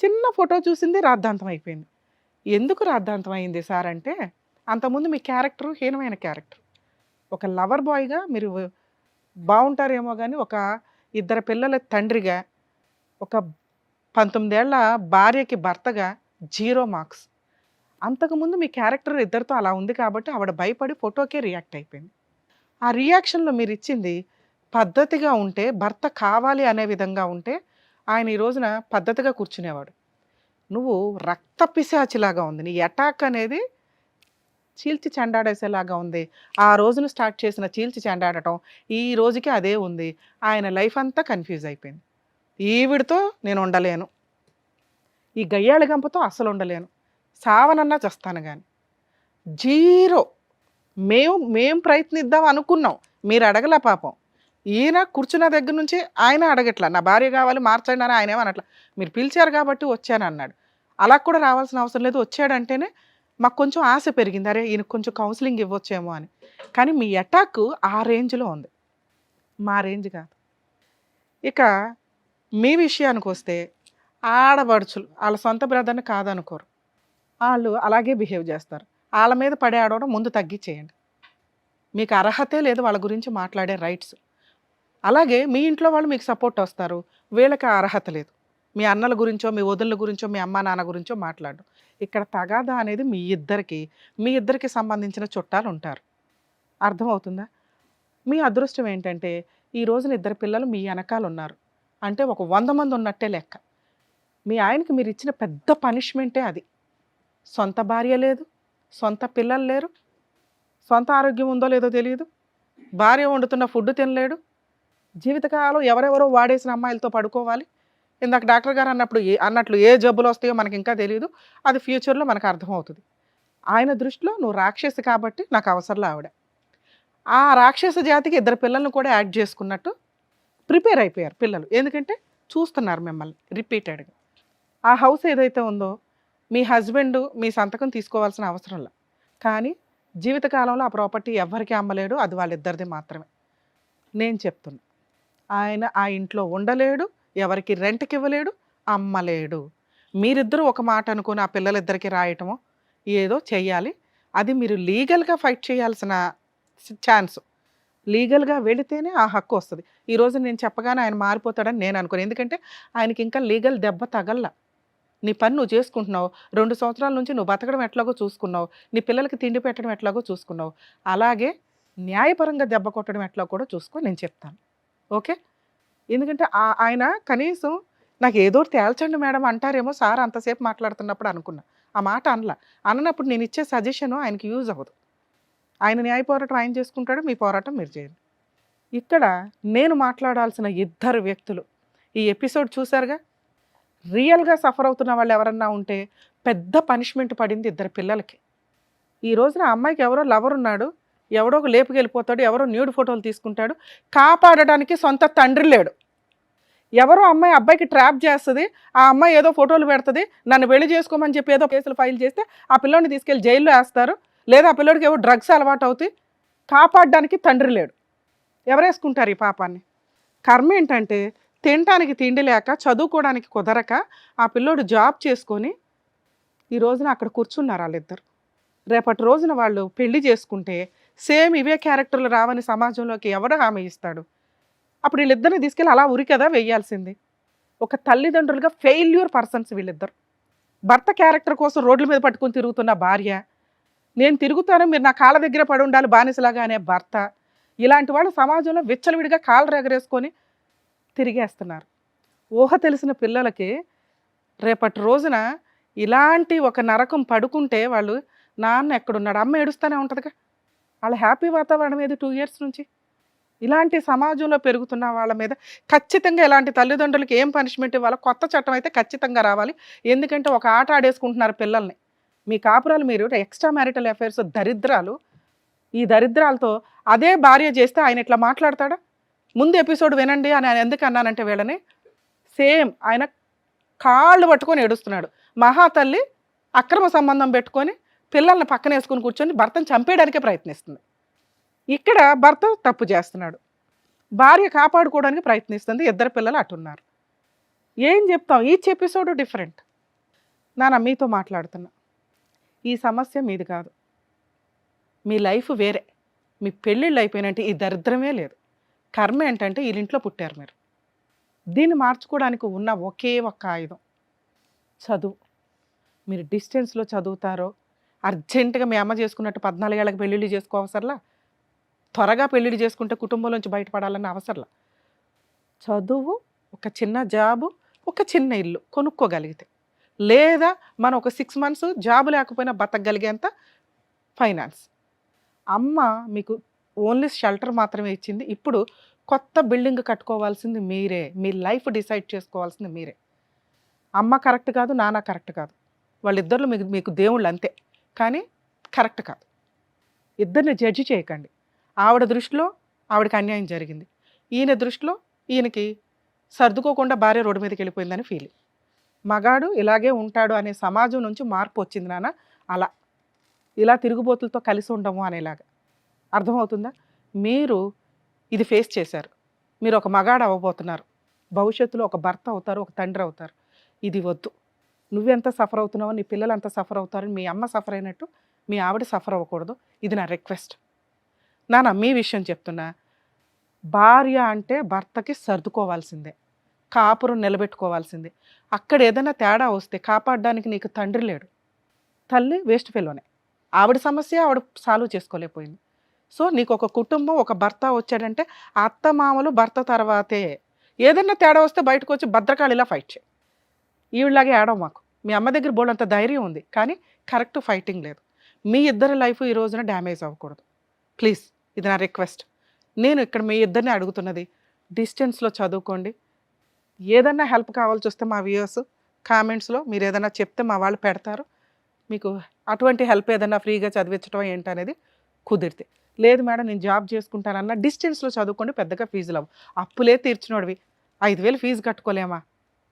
చిన్న ఫోటో చూసింది రాద్ధాంతం అయిపోయింది. ఎందుకు రాద్ధాంతం అయింది సార్ అంటే, అంతకుముందు మీ క్యారెక్టర్ హీనమైన క్యారెక్టర్. ఒక లవర్ బాయ్‌గా మీరు బావుంటారేమో గానీ, ఒక ఇద్దరు పిల్లల తండ్రిగా, ఒక 19 ఏళ్ల భార్యకి భర్తగా 0 మార్క్స్. అంతకుముందు మీ క్యారెక్టర్ ఇద్దరితో అలా ఉంది కాబట్టి ఆవిడ భయపడి ఫోటోకే రియాక్ట్ అయిపోయింది. ఆ రియాక్షన్‌లో మీరిచ్చింది పద్ధతిగా ఉంటే, భర్త కావాలి అనే విధంగా ఉంటే, ఆయన ఈ రోజున పద్ధతిగా కూర్చునేవాడు. నువ్వు రక్త పిశాచిలాగా ఉంది. నీ అటాక్ అనేది చీల్చి చెండాడేసేలాగా ఉంది. ఆ రోజున స్టార్ట్ చేసిన చీల్చి చెండాడటం, ఈ రోజుకి అదే ఉంది. ఆయన లైఫ్ అంతా కన్‌ఫ్యూజ్ అయిపోయింది. ఈవిడతో నేను ఉండలేను. ఈ గయ్యాళి గంపతో అస్సలు ఉండలేను. సావనన్నా చస్తాను గాని. 0 మేము ప్రయత్నిద్దాం అనుకున్నాం. మీరు అడగలా పాపం. ఈయన కూర్చున్న దగ్గర నుంచి ఆయన అడగట్లా. నా భార్య కావాలి మార్చండి అని ఆయన ఏమనట్లా. మీరు పిలిచారు కాబట్టి వచ్చానన్నాడు. అలా కూడా రావాల్సిన అవసరం లేదు. వచ్చాడంటేనే మాకు కొంచెం ఆశ పెరిగింది. అరే ఈయనకు కొంచెం కౌన్సిలింగ్ ఇవ్వచ్చేమో అని. కానీ మీ అటాక్ ఆ రేంజ్‌లో ఉంది. మా రేంజ్ కాదు. ఇక మీ విషయానికొస్తే ఆడపడుచులు ఆళ్ళ సొంత బ్రదర్‌ని కాదనుకోరు. ఆళ్ళు అలాగే బిహేవ్ చేస్తారు. ఆళ్ళ మీద పడి ఆడవడం ముందు తగ్గిచ్చేయండి. మీకు అర్హతే లేదు వాళ్ళ గురించి మాట్లాడే రైట్స్. అలాగే మీ ఇంట్లో వాళ్ళు మీకు సపోర్ట్ వస్తారు. వీళ్ళకి ఆ అర్హత లేదు. మీ అన్నల గురించో, మీ వదినల గురించో, మీ అమ్మా నాన్న గురించో మాట్లాడడం. ఇక్కడ తగాదా అనేది మీ ఇద్దరికి సంబంధించిన చుట్టాలు ఉంటారు. అర్థమవుతుందా? మీ అదృష్టం ఏంటంటే ఈ రోజున ఇద్దరు పిల్లలు మీ వెనకాల ఉన్నారు. అంటే ఒక 100 మంది ఉన్నట్టే లెక్క. మీ ఆయనకి మీరు ఇచ్చిన పెద్ద పనిష్మెంటే అది. సొంత భార్య లేదు, సొంత పిల్లలు లేరు, సొంత ఆరోగ్యం ఉందో లేదో తెలియదు, భార్య వండుతున్న ఫుడ్ తినలేడు, జీవితకాలం ఎవరెవరో వాడేసిన అమ్మాయిలతో పడుకోవాలి. ఇందాక డాక్టర్ గారు అన్నట్లు ఏ జబ్బులు వస్తాయో మనకి ఇంకా తెలియదు. అది ఫ్యూచర్లో మనకు అర్థమవుతుంది. ఆయన దృష్టిలో నువ్వు రాక్షసి కాబట్టి నాకు అవసరంలా ఆవిడ. ఆ రాక్షస జాతికి ఇద్దరు పిల్లల్ని కూడా యాడ్ చేసుకున్నట్టు ప్రిపేర్ అయిపోయారు పిల్లలు. ఎందుకంటే చూస్తున్నారు మిమ్మల్ని రిపీటెడ్గా. ఆ హౌస్ ఏదైతే ఉందో మీ హస్బెండ్ మీ సంతకం తీసుకోవాల్సిన అవసరంలా. కానీ జీవితకాలంలో ఆ ప్రాపర్టీ ఎవ్వరికి అమ్మలేడు. అది వాళ్ళిద్దరిది మాత్రమే. నేను చెప్తున్నా. ఆయన ఆ ఇంట్లో ఉండలేడు, ఎవరికి రెంట్‌కి ఇవ్వలేడు, అమ్మలేడు. మీరిద్దరూ ఒక మాట అనుకుని ఆ పిల్లలిద్దరికి రాయటమో ఏదో చెయ్యాలి. అది మీరు లీగల్‌గా ఫైట్ చేయాల్సిన ఛాన్స్. లీగల్‌గా వెళితేనే ఆ హక్కు వస్తది. ఈరోజు నేను చెప్పగానే ఆయన మారిపోతాడని నేను అనుకోను. ఎందుకంటే ఆయనకి ఇంకా లీగల్ దెబ్బ తగల్లా. నీ పని నువ్వు చేసుకుంటున్నావు. 2 సంవత్సరాల నుంచి నువ్వు బతకడం ఎట్లాగో చూసుకున్నావు. నీ పిల్లలకి తిండి పెట్టడం ఎట్లాగో చూసుకున్నావు. అలాగే న్యాయపరంగా దెబ్బ కొట్టడం ఎట్లా కూడా చూసుకో నేను చెప్తాను. ఓకే? ఎందుకంటే ఆయన కనీసం నాకు ఏదో ఒకటి తేల్చండి మేడం అంటారేమో సార్ అంతసేపు మాట్లాడుతున్నప్పుడు అనుకున్నా. ఆ మాట అనలా. అననప్పుడు నేను ఇచ్చే సజెషన్ ఆయనకి యూజ్ అవ్వదు. ఆయన న్యాయ పోరాటం ఆయన చేసుకుంటాడు. మీ పోరాటం మీరు చేయండి. ఇక్కడ నేను మాట్లాడాల్సిన ఇద్దరు వ్యక్తులు ఈ ఎపిసోడ్ చూసారుగా. రియల్‌గా సఫర్ అవుతున్న వాళ్ళు ఎవరన్నా ఉంటే పెద్ద పనిష్మెంట్ పడింది ఇద్దరు పిల్లలకి. ఈ రోజున ఆ అమ్మాయికి ఎవరో లవర్ ఉన్నాడు. ఎవడో ఒక లేపుకెళ్ళిపోతాడు. ఎవరో న్యూడ్ ఫోటోలు తీసుకుంటాడు. కాపాడడానికి సొంత తండ్రి లేడు. ఎవరో అమ్మాయి అబ్బాయికి ట్రాప్ చేస్తుంది. ఆ అమ్మాయి ఏదో ఫోటోలు పెడుతుంది. నన్ను పెళ్లి చేసుకోమని చెప్పి ఏదో కేసులు ఫైల్ చేస్తే ఆ పిల్లోడిని తీసుకెళ్ళి జైల్లో వేస్తారు. లేదా ఆ పిల్లోడికి ఏవో డ్రగ్స్ అలవాటు అవుతాయి. కాపాడడానికి తండ్రి లేడు. ఎవరేసుకుంటారు ఈ పాపాన్ని? కర్మ ఏంటంటే తినటానికి తిండి లేక, చదువుకోవడానికి కుదరక ఆ పిల్లోడు జాబ్ చేసుకొని ఈ రోజున అక్కడ కూర్చున్నారు వాళ్ళిద్దరు. రేపటి రోజున వాళ్ళు పెళ్లి చేసుకుంటే సేమ్ ఇవే క్యారెక్టర్లు రావని సమాజంలోకి ఎవడు హామీ ఇస్తాడు? అప్పుడు వీళ్ళిద్దరిని తీసుకెళ్ళి అలా ఉరి కదా వెయ్యాల్సింది. ఒక తల్లిదండ్రులుగా ఫెయిల్యూర్ పర్సన్స్ వీళ్ళిద్దరు. భర్త క్యారెక్టర్ కోసం రోడ్ల మీద పట్టుకుని తిరుగుతున్న భార్య, నేను తిరుగుతాను మీరు నా కాళ్ళ దగ్గర పడి ఉండాలి బానిసలాగా అనే భర్త, ఇలాంటి వాళ్ళు సమాజంలో విచ్చలవిడిగా కాళ్ళు రెగరేసుకొని తిరిగేస్తున్నారు. ఊహ తెలిసిన పిల్లలకి రేపటి రోజున ఇలాంటి ఒక నరకం పడుకుంటే వాళ్ళు నాన్న ఎక్కడున్నాడు, అమ్మ ఏడుస్తూనే ఉంటుందిగా. వాళ్ళ హ్యాపీ వాతావరణం ఏది 2 years నుంచి? ఇలాంటి సమాజంలో పెరుగుతున్న వాళ్ళ మీద ఖచ్చితంగా ఇలాంటి తల్లిదండ్రులకి ఏం పనిష్మెంట్ ఇవ్వాలో కొత్త చట్టం అయితే ఖచ్చితంగా రావాలి. ఎందుకంటే ఒక ఆట ఆడేసుకుంటున్నారు పిల్లల్ని. మీ కాపురాలు మీరు ఎక్స్ట్రా మ్యారిటల్ అఫైర్స్ దరిద్రాలు. ఈ దరిద్రాలతో అదే భార్య చేస్తే ఆయన ఇట్లా మాట్లాడతాడా? ముందు ఎపిసోడ్ వినండి అని ఆయన ఎందుకు అన్నానంటే వీళ్ళని సేమ్ ఆయన కాళ్ళు పట్టుకొని ఏడుస్తున్నాడు. మహాతల్లి అక్రమ సంబంధం పెట్టుకొని పిల్లల్ని పక్కన వేసుకుని కూర్చొని భర్తను చంపేయడానికే ప్రయత్నిస్తుంది. ఇక్కడ భర్త తప్పు చేస్తున్నాడు, భార్య కాపాడుకోవడానికి ప్రయత్నిస్తుంది, ఇద్దరు పిల్లలు అటున్నారు. ఏం చెప్తాం? Each episode different. నాన్న మీతో మాట్లాడుతున్నా, ఈ సమస్య మీది కాదు, మీ లైఫ్ వేరే. మీ పెళ్ళిళ్ళు అయిపోయినంటే ఈ దరిద్రమే లేదు. కర్మ ఏంటంటే వీళ్ళింట్లో పుట్టారు మీరు. దీన్ని మార్చుకోవడానికి ఉన్న ఒకే ఒక్క ఆయుధం చదువు. మీరు డిస్టెన్స్లో చదువుతారో, అర్జెంటుగా మీ అమ్మ చేసుకున్నట్టు 14 ఏళ్ళకి పెళ్ళిళ్ళు చేసుకోవసరలా, త్వరగా పెళ్ళిళ్ళు చేసుకుంటే కుటుంబంలోంచి బయటపడాలన్న అవసరంలా. చదువు, ఒక చిన్న జాబు, ఒక చిన్న ఇల్లు కొనుక్కోగలిగితే, లేదా మనం ఒక 6 months జాబు లేకపోయినా బతకగలిగేంత ఫైనాన్స్. అమ్మ మీకు ఓన్లీ షెల్టర్ మాత్రమే ఇచ్చింది. ఇప్పుడు కొత్త బిల్డింగ్ కట్టుకోవాల్సింది మీరే. మీ లైఫ్ డిసైడ్ చేసుకోవాల్సింది మీరే. అమ్మ కరెక్ట్ కాదు, నాన్న కరెక్ట్ కాదు, వాళ్ళిద్దరిలో మీకు దేవుళ్ళు అంతే, కానీ కరెక్ట్ కాదు. ఇద్దరిని జడ్జి చేయకండి. ఆవిడ దృష్టిలో ఆవిడకి అన్యాయం జరిగింది, ఈయన దృష్టిలో ఈయనకి సర్దుకోకుండా భార్య రోడ్డు మీదకి వెళ్ళిపోయిందని ఫీలింగ్. మగాడు ఇలాగే ఉంటాడు అనే సమాజం నుంచి మార్పు వచ్చింది నాన్న. అలా ఇలా తిరుగుబోతులతో కలిసి ఉండము అనేలాగా. అర్థమవుతుందా? మీరు ఇది ఫేస్ చేశారు, మీరు ఒక మగాడు అవ్వబోతున్నారు, భవిష్యత్తులో ఒక భర్త అవుతారు, ఒక తండ్రి అవుతారు. ఇది వద్దు. నువ్వెంత సఫర్ అవుతున్నావో నీ పిల్లలు అంత సఫర్ అవుతారని మీ అమ్మ సఫర్ అయినట్టు మీ ఆవిడ సఫర్ అవ్వకూడదు. ఇది నా రిక్వెస్ట్. నాన్న మీ విషయం చెప్తున్నా, భార్య అంటే భర్తకి సర్దుకోవాల్సిందే, కాపురం నిలబెట్టుకోవాల్సిందే. అక్కడ ఏదైనా తేడా వస్తే కాపాడడానికి నీకు తండ్రి లేడు, తల్లి వేస్ట్ ఫెలోనే. ఆవిడ సమస్య ఆవిడ సాల్వ్ చేసుకోలేకపోయింది. సో నీకు ఒక కుటుంబం, ఒక భర్త వచ్చాడంటే అత్త మామలు భర్త తర్వాతే. ఏదైనా తేడా వస్తే బయటకు వచ్చి భద్రకాళిలా ఫైట్ చేయి. ఈవిడలాగే ఆడవు మాకు. మీ అమ్మ దగ్గర బోల్డంత ధైర్యం ఉంది, కానీ కరెక్ట్ ఫైటింగ్ లేదు. మీ ఇద్దరి లైఫ్ ఈ రోజున డ్యామేజ్ అవ్వకూడదు. ప్లీజ్, ఇది నా రిక్వెస్ట్. నేను ఇక్కడ మీ ఇద్దరిని అడుగుతున్నది, డిస్టెన్స్లో చదువుకోండి. ఏదన్నా హెల్ప్ కావాల్సి వస్తే మా వ్యూయర్స్ కామెంట్స్లో మీరు ఏదైనా చెప్తే మా వాళ్ళు పెడతారు. మీకు అటువంటి హెల్ప్ ఏదైనా ఫ్రీగా చదివించడం ఏంటనేది కుదిరితే. లేదు మేడం నేను జాబ్ చేసుకుంటానన్నా డిస్టెన్స్లో చదువుకోండి, పెద్దగా ఫీజులు అవ్వు. అప్పులే తీర్చినోడివి 5,000 ఫీజు కట్టుకోలేమా?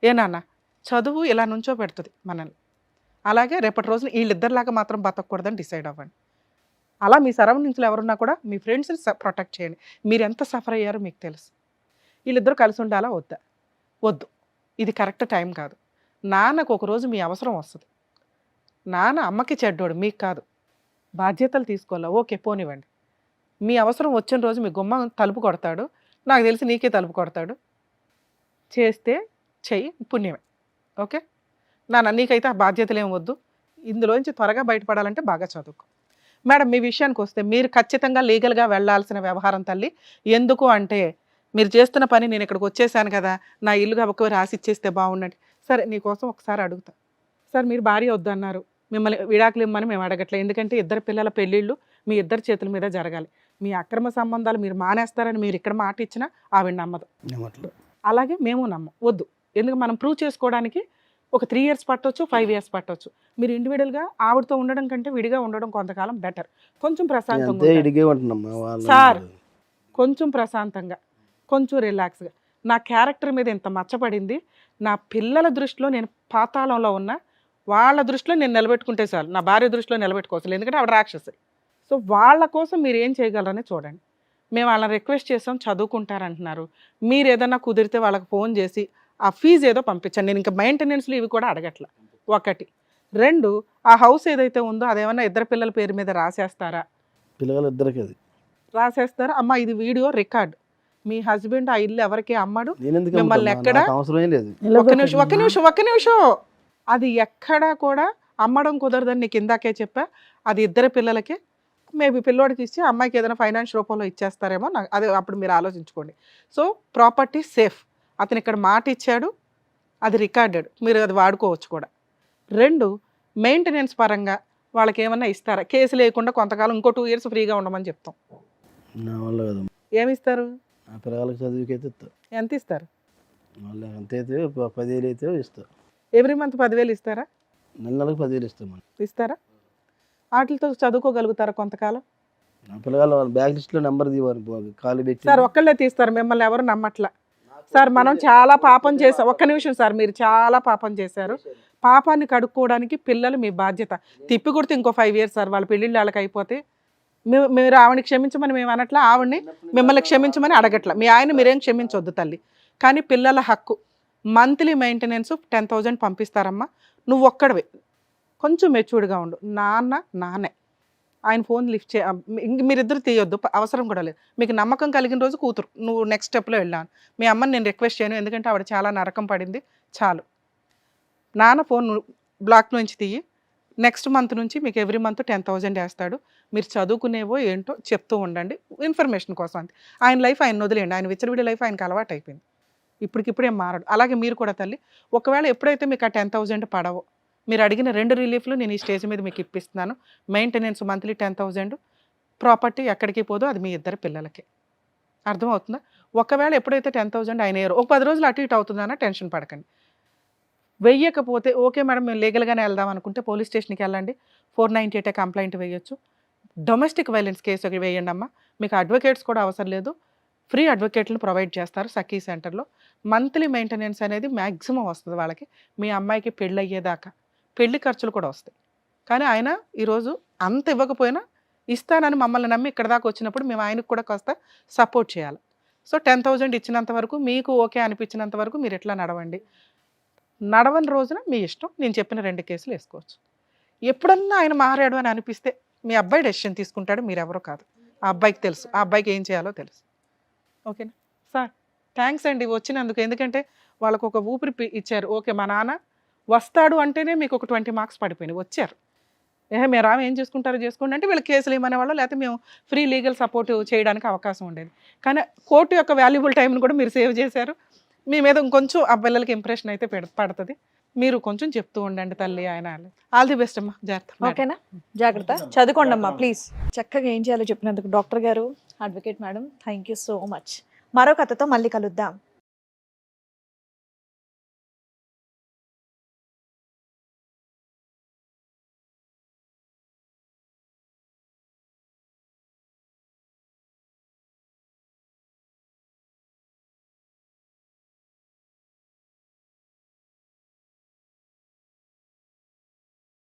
ఏనాన్న, చదువు ఇలా నుంచో పెడుతుంది మనల్ని. అలాగే రేపటి రోజున వీళ్ళిద్దరిలాగా మాత్రం బతకూడదని డిసైడ్ అవ్వండి. అలా మీ సరౌండింగ్స్లో ఎవరున్నా కూడా మీ ఫ్రెండ్స్ని ప్రొటెక్ట్ చేయండి. మీరు ఎంత సఫర్ అయ్యారో మీకు తెలుసు. వీళ్ళిద్దరూ కలిసి ఉండాలా వద్దా? వద్దు. ఇది కరెక్ట్ టైం కాదు. నాన్నకు ఒకరోజు మీ అవసరం వస్తుంది. నాన్న అమ్మకి చెడ్డోడు, మీకు కాదు. బాధ్యతలు తీసుకోవాలా? ఓకే పోనివ్వండి. మీ అవసరం వచ్చిన రోజు మీ గుమ్మ తలుపు కొడతాడు, నాకు తెలిసి నీకే తలుపు కొడతాడు. చేస్తే చెయ్యి, పుణ్యమే. ఓకే నాన్న, నీకైతే ఆ బాధ్యతలు ఏం వద్దు. ఇందులోంచి త్వరగా బయటపడాలంటే బాగా చదువుకో. మేడం మీ విషయానికి వస్తే, మీరు ఖచ్చితంగా లీగల్గా వెళ్ళాల్సిన వ్యవహారం తల్లి. ఎందుకు అంటే మీరు చేస్తున్న పని, నేను ఇక్కడికి వచ్చేసాను కదా, నా ఇల్లుగా ఒక రాసి ఇచ్చేస్తే బాగుండండి. సరే నీకోసం ఒకసారి అడుగుతా. సార్ మీరు భార్య వద్దన్నారు, మిమ్మల్ని విడాకులు ఇమ్మని మేము అడగట్లేదు. ఎందుకంటే ఇద్దరు పిల్లల పెళ్ళిళ్ళు మీ ఇద్దరి చేతుల మీద జరగాలి. మీ అక్రమ సంబంధాలు మీరు మానేస్తారని మీరు ఇక్కడ మాట ఇచ్చినా ఆవిడ నమ్మదు, అలాగే మేము నమ్మం. వద్దు. ఎందుకు మనం ప్రూవ్ చేసుకోవడానికి ఒక 3 years పట్టవచ్చు, 5 years పట్టవచ్చు. మీరు ఇండివిజువల్గా ఆవిడతో ఉండడం కంటే విడిగా ఉండడం కొంతకాలం బెటర్. కొంచెం ప్రశాంతంగా సార్, కొంచెం ప్రశాంతంగా, కొంచెం రిలాక్స్గా. నా క్యారెక్టర్ మీద ఎంత మచ్చపడింది, నా పిల్లల దృష్టిలో నేను పాతాళంలో ఉన్నా, వాళ్ళ దృష్టిలో నేను నిలబెట్టుకుంటే చాలు. నా భార్య దృష్టిలో నిలబెట్టుకోవచ్చు, ఎందుకంటే ఆవిడ రాక్షసి. సో వాళ్ళ కోసం మీరు ఏం చేయగలరని చూడండి. మేము వాళ్ళని రిక్వెస్ట్ చేసాం, చదువుకుంటారంటున్నారు. మీరు ఏదన్నా కుదిరితే వాళ్ళకి ఫోన్ చేసి ఆ ఫీజు ఏదో పంపించండి. నేను ఇంకా మెయింటెనెన్స్లు ఇవి కూడా అడగట్లా. 1, 2 ఆ హౌస్ ఏదైతే ఉందో అదేమన్నా ఇద్దరు పిల్లల పేరు మీద రాసేస్తారా? పిల్లలు ఇద్దరికి అది రాసేస్తారా? అమ్మ ఇది వీడియో రికార్డ్. మీ హస్బెండ్ ఆ ఇల్లు ఎవరికి అమ్మడు, మిమ్మల్ని ఎక్కడ, అవసరం లేదు. ఒక్క నిమిషం, అది ఎక్కడా కూడా అమ్మడం కుదరదని నీకు ఇందాకే చెప్పా. అది ఇద్దరు పిల్లలకే. మేబీ పిల్లోడికి ఇచ్చి అమ్మాయికి ఏదైనా ఫైనాన్స్ రూపంలో ఇచ్చేస్తారేమో నాకు అదే అప్పుడు మీరు ఆలోచించుకోండి. So property safe. అతను ఇక్కడ మాట ఇచ్చాడు, అది రికార్డెడ్, మీరు అది వాడుకోవచ్చు కూడా. 2 మెయింటెనెన్స్ పరంగా వాళ్ళకి ఏమన్నా ఇస్తారా? కేసు లేకుండా కొంతకాలం ఇంకో 2 years ఫ్రీగా ఉండమని చెప్తాం. నా వల్ల కదమ్మా. ఏమి ఇస్తారు? నా పిల్లలకి చదువుకైతే ఇస్తా. ఎంత ఇస్తారు? వాళ్ళు ఎంతైతే 10,000 అయితే ఇస్తా. ఎవ్రీ మంత్ 10,000 ఇస్తారా? నెలకు 10,000 ఇస్తాం. ఇస్తారా? వాటితో చదువుకోగలుగుతారా కొంతకాలం? నా పిల్లలు వాళ్ళ బ్యాక్ లిస్ట్లో నెంబర్ తీవాలి ఖాళీ పెట్టి. సార్ ఒక్కళ్ళే తీస్తారు, మిమ్మల్ని ఎవరు నమ్మట్లా సార్. మనం చాలా పాపం చేసాం. ఒక్క నిమిషం సార్, మీరు చాలా పాపం చేశారు. పాపాన్ని కడుక్కోవడానికి పిల్లలు మీ బాధ్యత. తిప్పి కొడితే ఇంకో 5 years సార్, వాళ్ళ పెళ్ళిళ్ళు వాళ్ళకి అయిపోతే మీరు ఆవిడని క్షమించమని మేము అనట్లా, ఆవిడని మిమ్మల్ని క్షమించమని అడగట్లా. మీ ఆయన మీరేం క్షమించొద్దు తల్లి. కానీ పిల్లల హక్కు మంత్లీ మెయింటెనెన్స్ 10,000 పంపిస్తారమ్మా. నువ్వు ఒక్కడవే కొంచెం మెచ్యూర్డ్గా ఉండు. నాన్నే ఆయన ఫోన్ లిఫ్ట్ మీరిద్దరు తీయొద్దు, అవసరం కూడా లేదు. మీకు నమ్మకం కలిగిన రోజు కూతురు నువ్వు నెక్స్ట్ స్టెప్లో వెళ్ళాను. మీ అమ్మని నేను రిక్వెస్ట్ చేయను, ఎందుకంటే ఆవిడ చాలా నరకం పడింది. చాలు, నాన్న ఫోన్ బ్లాక్ నుంచి తీయి. నెక్స్ట్ మంత్ నుంచి మీకు ఎవ్రీ మంత్ 10,000 వేస్తాడు. మీరు చదువుకునేవో ఏంటో చెప్తూ ఉండండి, ఇన్ఫర్మేషన్ కోసం అంతే. ఆయన లైఫ్ ఆయన వదిలేయండి. ఆయన విచ్చలవిడి లైఫ్ ఆయనకు అలవాటు అయిపోయింది, ఇప్పటికిప్పుడే మారడు. అలాగే మీరు కూడా తల్లి, ఒకవేళ ఎప్పుడైతే మీకు ఆ 10,000 పడవో, మీరు అడిగిన 2 రిలీఫ్లు నేను ఈ స్టేజ్ మీద మీకు ఇప్పిస్తున్నాను. మెయింటెనెన్స్ మంత్లీ 10,000, ప్రాపర్టీ ఎక్కడికి పోదో అది మీ ఇద్దరు పిల్లలకి. అర్థమవుతుందా? ఒకవేళ ఎప్పుడైతే 10,000 ఆయన ఏరో ఒక 10 రోజులు అటు ఇటు అవుతుందన్నా టెన్షన్ పడకండి. వెయ్యకపోతే ఓకే మేడం మేము లీగల్గానే వెళ్దాం అనుకుంటే పోలీస్ స్టేషన్కి వెళ్ళండి. 498 కంప్లైంట్ వేయొచ్చు. డొమెస్టిక్ వైలెన్స్ కేసు వేయండి అమ్మా. మీకు అడ్వకేట్స్ కూడా అవసరం లేదు, ఫ్రీ అడ్వకేట్లను ప్రొవైడ్ చేస్తారు సఖీ సెంటర్లో. మంత్లీ మెయింటెనెన్స్ అనేది మ్యాక్సిమం వస్తుంది వాళ్ళకి. మీ అమ్మాయికి పెళ్ళి అయ్యేదాకా పెళ్లి ఖర్చులు కూడా వస్తాయి. కానీ ఆయన ఈరోజు అంత ఇవ్వకపోయినా ఇస్తానని మమ్మల్ని నమ్మి ఇక్కడ దాకా వచ్చినప్పుడు మేము ఆయనకు కూడా కాస్త సపోర్ట్ చేయాలి. సో 10,000 ఇచ్చినంత వరకు మీకు ఓకే అనిపించినంత వరకు మీరు ఎట్లా నడవండి. నడవని రోజున మీ ఇష్టం, నేను చెప్పిన 2 కేసులు వేసుకోవచ్చు. ఎప్పుడన్నా ఆయన మారాడు అని అనిపిస్తే మీ అబ్బాయి డెసిషన్ తీసుకుంటాడు, మీరెవరో కాదు. ఆ అబ్బాయికి తెలుసు, ఆ అబ్బాయికి ఏం చేయాలో తెలుసు. ఓకేనా సార్? థ్యాంక్స్ అండి వచ్చినందుకు. ఎందుకంటే వాళ్ళకు ఒక ఊపిరి ఇచ్చారు. ఓకే మా నాన్న వస్తాడు అంటేనే మీకు ఒక 20 మార్క్స్ పడిపోయినాయి. వచ్చారు, మీరు ఆమె ఏం చేసుకుంటారో చేసుకోండి అంటే వీళ్ళకి కేసులు ఏమనేవాళ్ళు, లేకపోతే మేము ఫ్రీ లీగల్ సపోర్ట్ చేయడానికి అవకాశం ఉండేది. కానీ కోర్టు యొక్క వాల్యుబుల్ టైంని కూడా మీరు సేవ్ చేశారు. మీ మీద ఇంకొంచెం ఆ పిల్లలకి ఇంప్రెషన్ అయితే పడుతుంది. మీరు కొంచెం చెప్తూ ఉండండి తల్లి. ఆయన ఆల్ ది బెస్ట్ అమ్మా, జాగ్రత్త. ఓకేనా? జాగ్రత్త, చదువుకోండి అమ్మా ప్లీజ్. చక్కగా ఏం చేయాలో చెప్పినందుకు డాక్టర్ గారు, advocate madam, thank you so much. మరో కథతో మళ్ళీ కలుద్దాం.